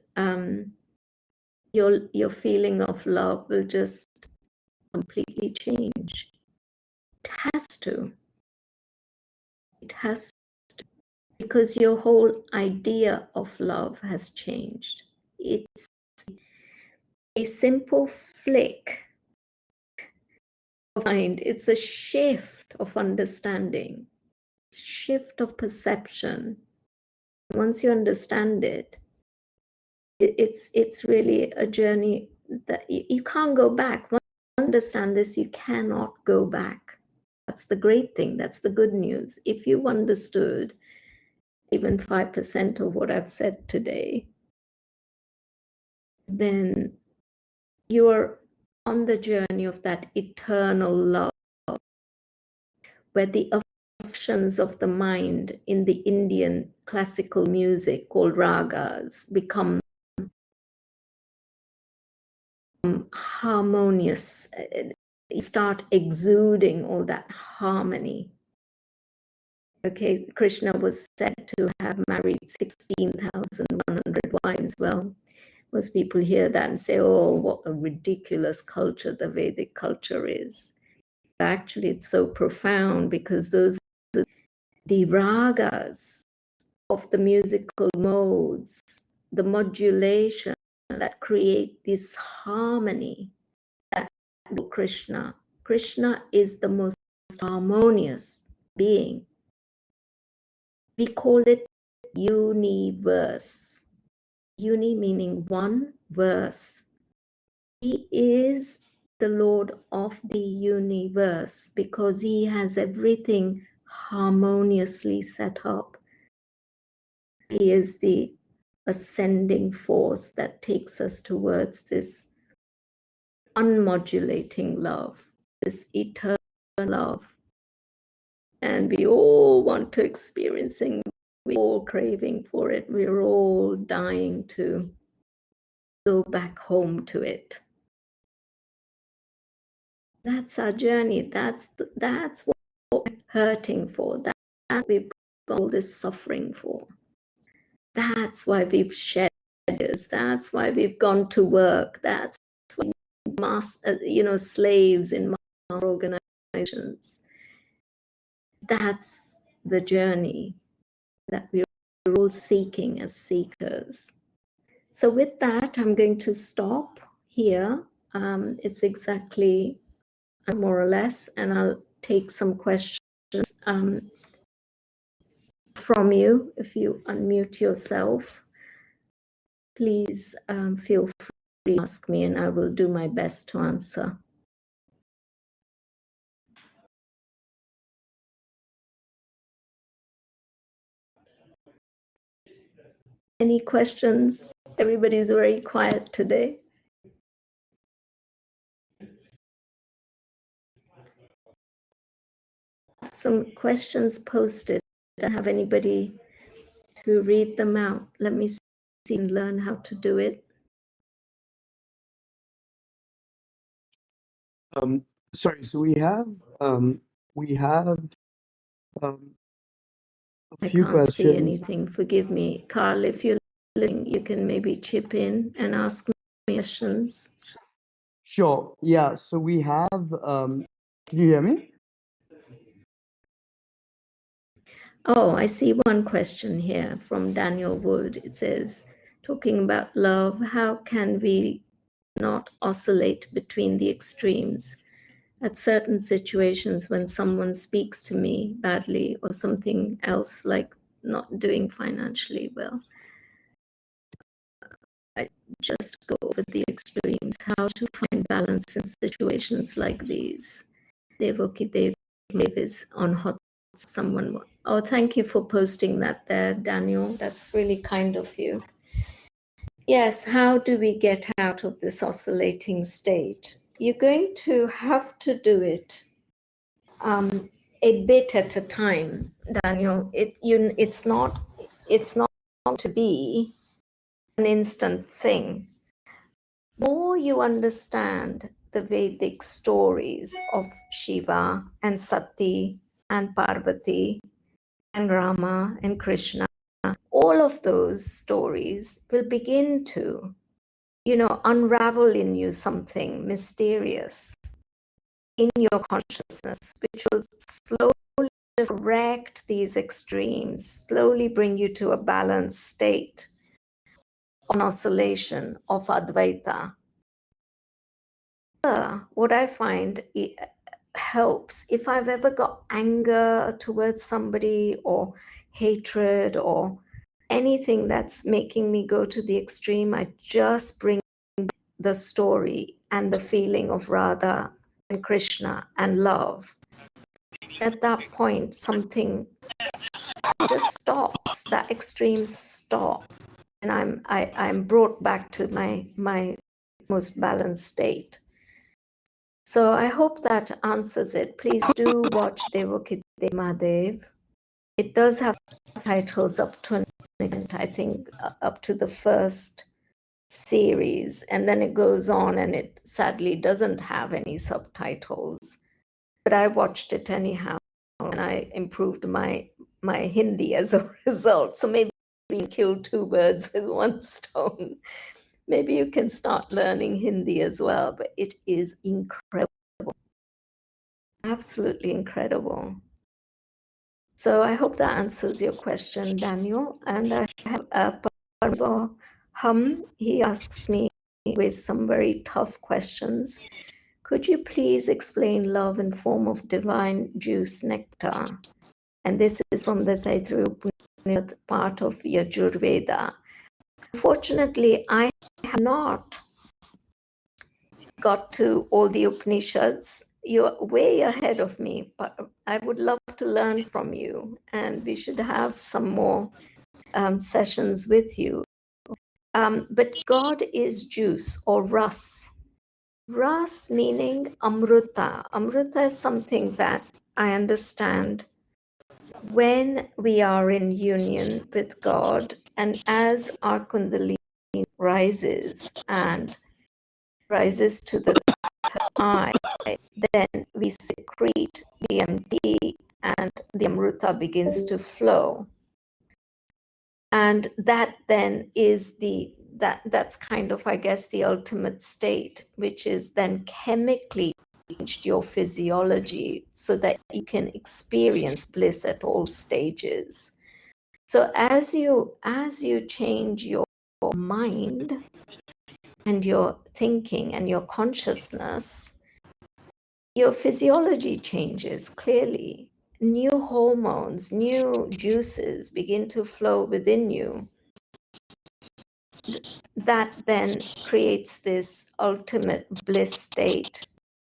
your feeling of love will just completely change. It has to. It has to, because your whole idea of love has changed. It's a simple flick of mind. It's a shift of understanding, shift of perception. Once you understand it, it's really a journey that you can't go back. Once you understand this, you cannot go back. That's the great thing. That's the good news. If you've understood even 5% of what I've said today, then you're on the journey of that eternal love, where the affections of the mind in the Indian classical music called ragas become harmonious. You start exuding all that harmony. Okay, Krishna was said to have married 16,100 wives. Well, Most people hear that and say, oh, what a ridiculous culture the Vedic culture is. But actually, it's so profound because those are the ragas of the musical modes, the modulation that create this harmony. That Krishna. Krishna is the most harmonious being. We call it universe. Uni meaning one, verse. He is the Lord of the universe because he has everything harmoniously set up. He is the ascending force that takes us towards this unmodulating love, this eternal love. And we all want to experience it. We're all craving for it. We're all dying to go back home to it. That's our journey. That's what we're hurting for. That we've got all this suffering for. That's why we've shed this. That's why we've gone to work. That's why slaves in mass organizations. That's the journey that we're all seeking as seekers. So with that, I'm going to stop here. It's exactly more or less, and I'll take some questions from you. If you unmute yourself, please feel free to ask me, and I will do my best to answer. Any questions? Everybody's very quiet today. Some questions posted. I don't have anybody to read them out. Let me see and learn how to do it. Sorry, so we have a few I can't questions. see anything. Forgive me. Carl, if you're listening, you can maybe chip in and ask me questions. Sure. Yeah. So we have. Can you hear me? Oh, I see one question here from Daniel Wood. It says, talking about love, how can we not oscillate between the extremes? At certain situations when someone speaks to me badly or something else, like not doing financially well, I just go over the extremes. How to find balance in situations like these? Devaki Dev is on hot someone. Oh, thank you for posting that there, Daniel. That's really kind of you. Yes, how do we get out of this oscillating state? You're going to have to do it a bit at a time, Daniel. It's not to be an instant thing. The more you understand the Vedic stories of Shiva and Sati and Parvati and Rama and Krishna, all of those stories will begin to, unravel in you something mysterious in your consciousness, which will slowly correct these extremes, slowly bring you to a balanced state of oscillation of Advaita. What I find helps, if I've ever got anger towards somebody or hatred or anything that's making me go to the extreme, I just bring the story and the feeling of Radha and Krishna and love. At that point, something just stops, that extremes stop, and I'm brought back to my most balanced state. So I hope that answers it. Please do watch Devaki Mahadev. It does have titles up to an extent, I think, up to the first series, and then it goes on and it sadly doesn't have any subtitles. But I watched it anyhow, and I improved my Hindi as a result. So maybe we killed two birds with one stone. Maybe you can start learning Hindi as well, but it is incredible. Absolutely incredible. So I hope that answers your question, Daniel. And I have Parvo Hum. He asks me with some very tough questions. Could you please explain love in form of divine juice nectar? And this is from the Taittiriya Upanishad, part of Yajurveda. Unfortunately, I have not got to all the Upanishads. You're way ahead of me, but I would love to learn from you, and we should have some more sessions with you. But God is juice or ras. Ras meaning amruta. Amruta is something that I understand when we are in union with God, and as our Kundalini rises and rises to the third eye, then we secrete DMT and the Amruta begins to flow. And that then is that's kind of, I guess, the ultimate state, which is then chemically changed your physiology so that you can experience bliss at all stages. So as you change your mind and your thinking and your consciousness, your physiology changes clearly. New hormones, new juices begin to flow within you. That then creates this ultimate bliss state,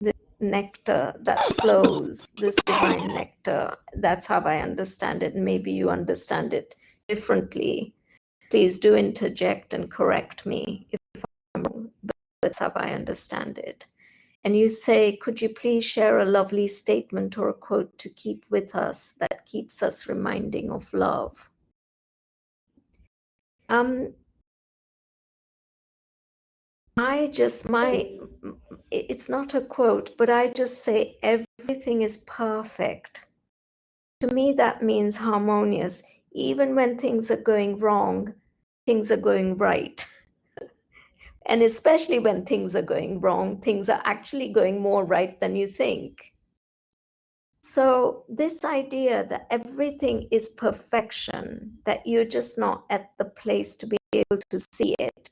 the nectar that flows, this divine nectar. That's how I understand it. Maybe you understand it differently. Please do interject and correct me if I'm wrong, but that's how I understand it. And you say, could you please share a lovely statement or a quote to keep with us that keeps us reminding of love? It's not a quote, but I just say everything is perfect. To me, that means harmonious. Even when things are going wrong, things are going right. And especially when things are going wrong, things are actually going more right than you think. So this idea that everything is perfection, that you're just not at the place to be able to see it,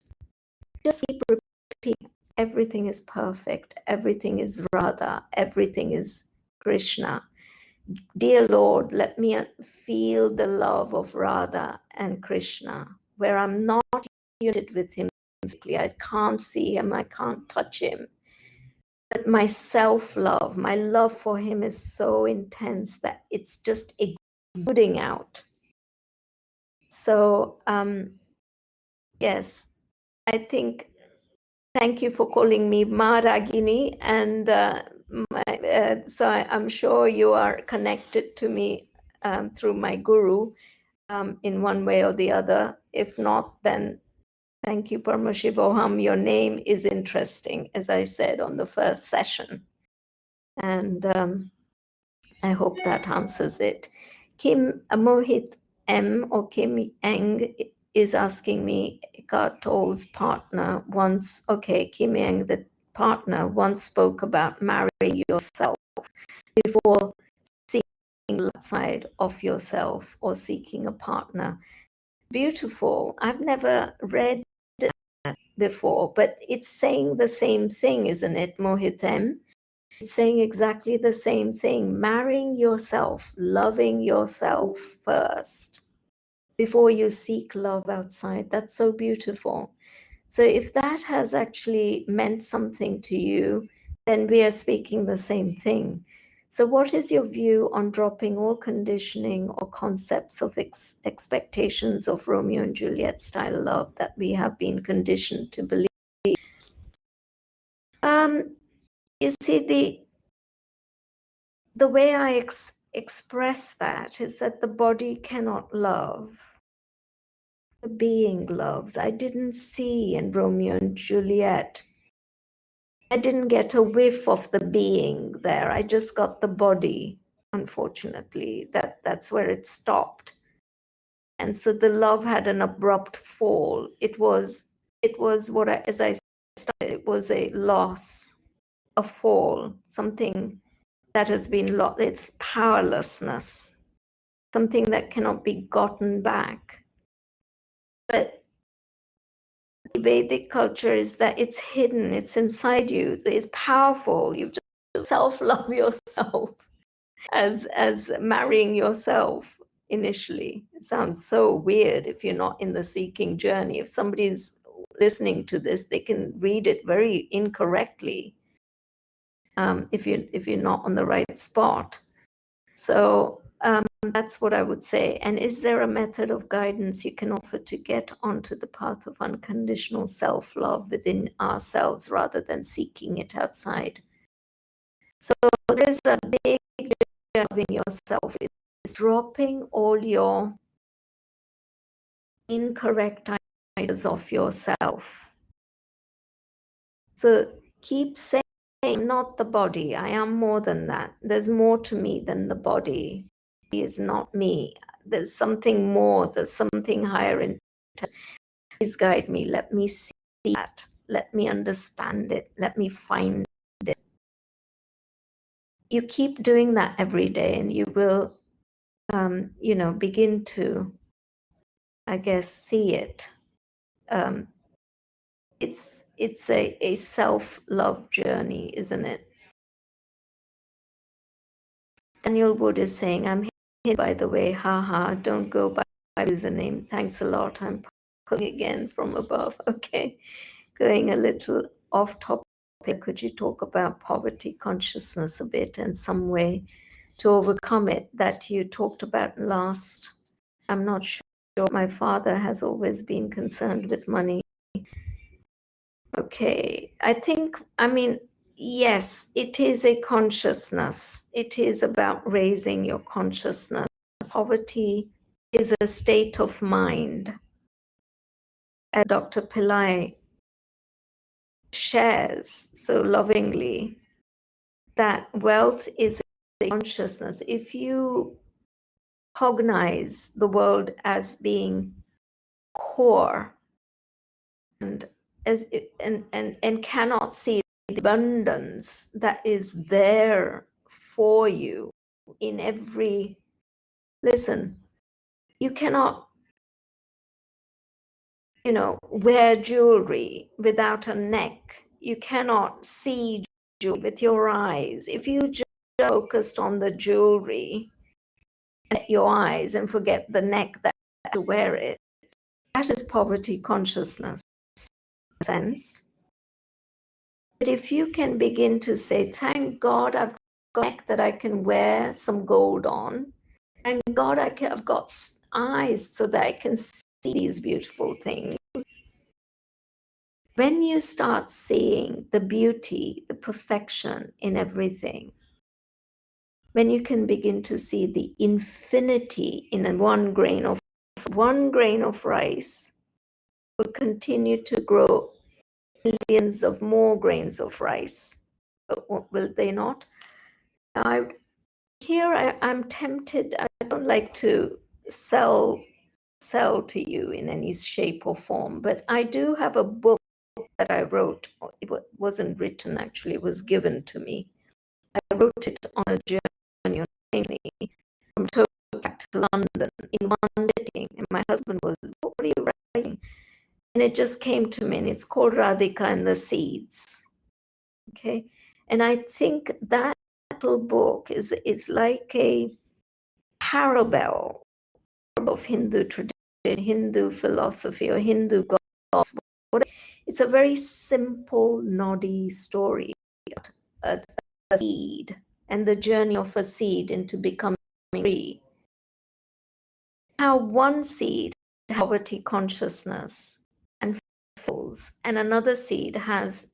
just keep repeating, everything is perfect, everything is Radha, everything is Krishna. Dear Lord, let me feel the love of Radha and Krishna, where I'm not united with him physically. I can't see him, I can't touch him. But my self-love, my love for him is so intense that it's just exuding out. So, yes, I think, thank you for calling me Ma Ragini, and so I'm sure you are connected to me through my guru in one way or the other. If not, then thank you, Paramashivoham. Your name is interesting, as I said on the first session. And I hope that answers it. Kim Mohit M or Kim Eng is asking me, Eckhart Tolle's partner once, Kim Eng, the partner, once spoke about marrying yourself before seeking outside of yourself or seeking a partner. Beautiful. I've never read that before, but it's saying the same thing, isn't it, Mohit M? It's saying exactly the same thing. Marrying yourself, loving yourself first before you seek love outside. That's so beautiful. So if that has actually meant something to you, then we are speaking the same thing. So what is your view on dropping all conditioning or concepts of expectations of Romeo and Juliet style love that we have been conditioned to believe? You see, the way I express that is that the body cannot love. The being loves. I didn't see in Romeo and Juliet. I didn't get a whiff of the being there. I just got the body, unfortunately. That's where it stopped. And so the love had an abrupt fall. It was it was as I started, it was a loss, a fall, something that has been lost. It's powerlessness, something that cannot be gotten back. But the Vedic culture is that it's hidden, it's inside you, it's powerful. You just self-love yourself as marrying yourself initially. It sounds so weird if you're not in the seeking journey. If somebody's listening to this, they can read it very incorrectly if you're not on the right spot. So that's what I would say. And is there a method of guidance you can offer to get onto the path of unconditional self-love within ourselves rather than seeking it outside? So there is a big loving yourself is dropping all your incorrect ideas of yourself. So keep saying, not the body. I am more than that. There's more to me than the body. It is not me. There's something more. There's something higher. Please guide me. Let me see that. Let me understand it. Let me find it. You keep doing that every day, and you will, begin to, I guess, see it. It's a self-love journey, isn't it? Daniel Wood is saying, I'm here, by the way, haha, don't go by my username. Thanks a lot. I'm calling again from above. Okay, going a little off topic. Could you talk about poverty consciousness a bit and some way to overcome it that you talked about last? I'm not sure. My father has always been concerned with money. Okay, yes, it is a consciousness. It is about raising your consciousness. Poverty is a state of mind. As Dr. Pillai shares so lovingly, that wealth is a consciousness. If you cognize the world as being core and cannot see the abundance that is there for you in every, listen, you cannot wear jewelry without a neck. You cannot see jewelry with your eyes. If you just focused on the jewelry at your eyes and forget the neck that to wear it, that is poverty consciousness. Sense. But if you can begin to say, thank God I've got a neck that I can wear some gold on, and God I've got eyes so that I can see these beautiful things. When you start seeing the beauty, the perfection in everything, when you can begin to see the infinity in one grain of rice will continue to grow millions of more grains of rice. Will they not? I'm tempted. I don't like to sell to you in any shape or form, but I do have a book that I wrote. It wasn't written, actually, it was given to me. I wrote it on a journey from Tokyo back to London in one sitting, and my husband was, what are you writing? And it just came to me, and it's called Radhika and the Seeds. Okay, and I think that little book is like a parable of Hindu tradition, Hindu philosophy, or Hindu gods. It's a very simple, noddy story, a seed, and the journey of a seed into becoming a tree. How one seed, poverty consciousness, and falls, and another seed has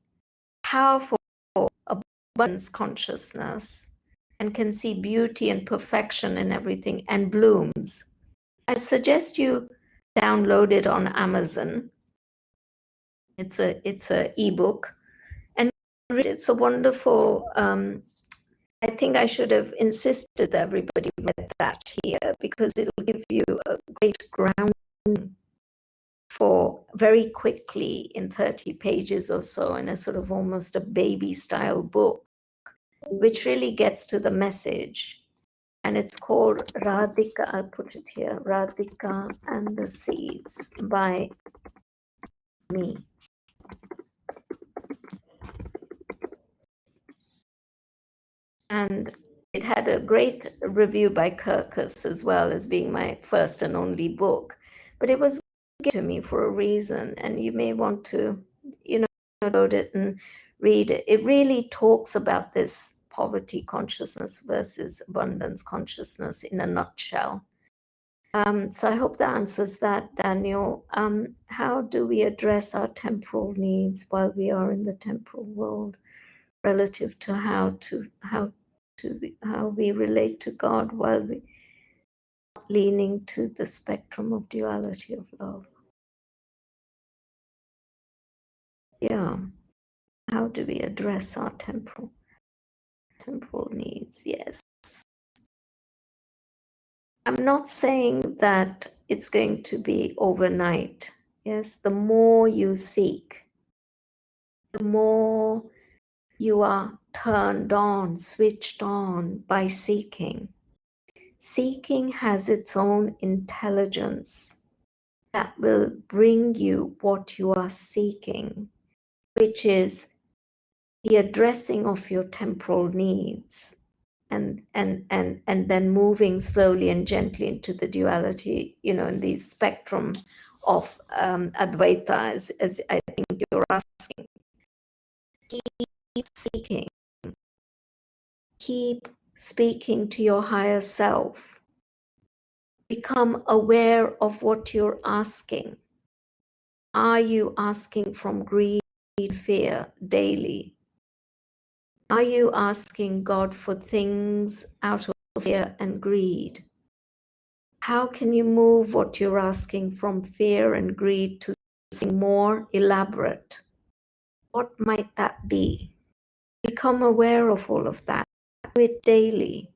powerful abundance consciousness and can see beauty and perfection in everything and blooms. I suggest you download it on Amazon. It's a ebook, and it's a wonderful. I think I should have insisted that everybody read that here because it will give you a great grounding for very quickly in 30 pages or so, in a sort of almost a baby style book, which really gets to the message. And it's called Radhika, I'll put it here, Radhika and the Seeds by me. And it had a great review by Kirkus as well, as being my first and only book. But it was given to me for a reason, and you may want to, download it and read it. It really talks about this poverty consciousness versus abundance consciousness in a nutshell. So I hope that answers that, Daniel. How do we address our temporal needs while we are in the temporal world, relative to how we relate to God while we are leaning to the spectrum of duality of love? Yeah. How do we address our temporal needs? Yes. I'm not saying that it's going to be overnight. Yes, the more you seek, the more you are turned on, switched on by seeking. Seeking has its own intelligence that will bring you what you are seeking, which is the addressing of your temporal needs, and then moving slowly and gently into the duality, in the spectrum of Advaita, as I think you're asking. Keep seeking. Keep speaking to your higher self. Become aware of what you're asking. Are you asking from greed, fear daily? Are you asking God for things out of fear and greed? How can you move what you're asking from fear and greed to something more elaborate? What might that be? Become aware of all of that. Do it daily.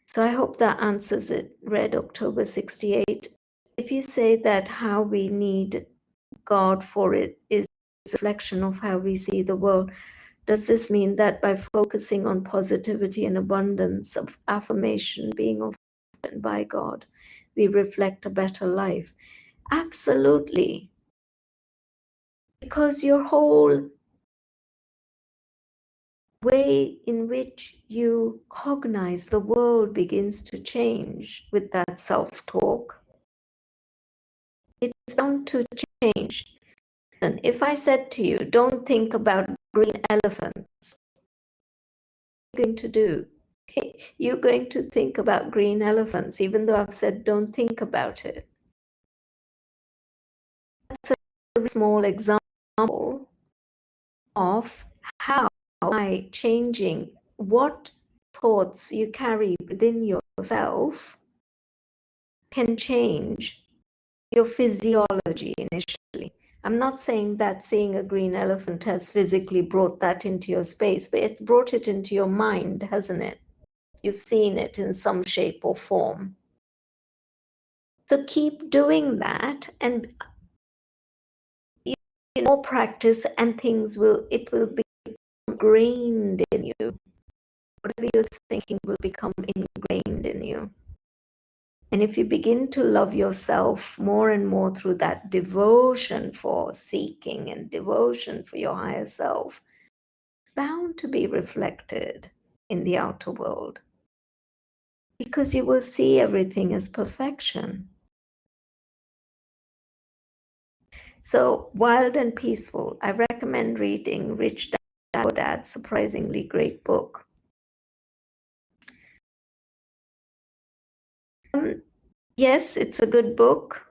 So I hope that answers it. Read October 68. If you say that how we need God for it is a reflection of how we see the world, does this mean that by focusing on positivity and abundance of affirmation being offered by God, we reflect a better life? Absolutely. Because your whole way in which you cognize the world begins to change with that self-talk. It's bound to change. And if I said to you, don't think about green elephants, what are you going to do? You're going to think about green elephants, even though I've said don't think about it. That's a small example of how by changing what thoughts you carry within yourself can change your physiology initially. I'm not saying that seeing a green elephant has physically brought that into your space, but it's brought it into your mind, hasn't it? You've seen it in some shape or form. So keep doing that, and more practice, and it will be ingrained in you. Whatever you're thinking will become ingrained in you. And if you begin to love yourself more and more through that devotion for seeking and devotion for your higher self, bound to be reflected in the outer world, because you will see everything as perfection. So, Wild and Peaceful, I recommend reading Rich Dad Poor Dad, surprisingly great book. Yes, it's a good book.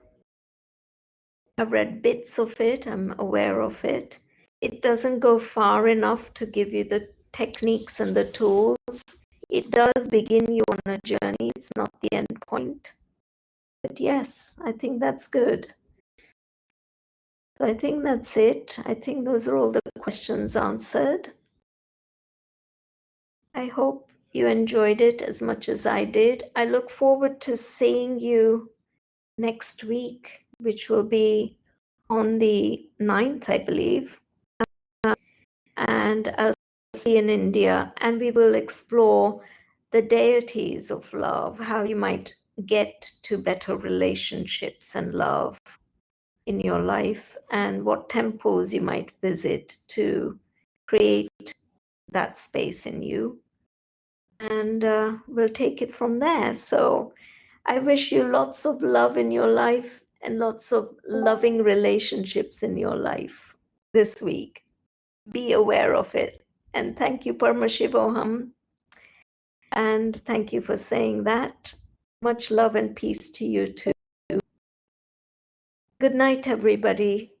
I've read bits of it, I'm aware of it. It doesn't go far enough to give you the techniques and the tools. It does begin you on a journey, it's not the end point. But yes, I think that's good. So I think that's it. I think those are all the questions answered. I hope you enjoyed it as much as I did. I look forward to seeing you next week, which will be on the 9th, I believe. And I'll see in India, and we will explore the deities of love, how you might get to better relationships and love in your life, and what temples you might visit to create that space in you. And we'll take it from there. So I wish you lots of love in your life and lots of loving relationships in your life this week. Be aware of it. And thank you, Paramashivoham. And thank you for saying that. Much love and peace to you too. Good night, everybody.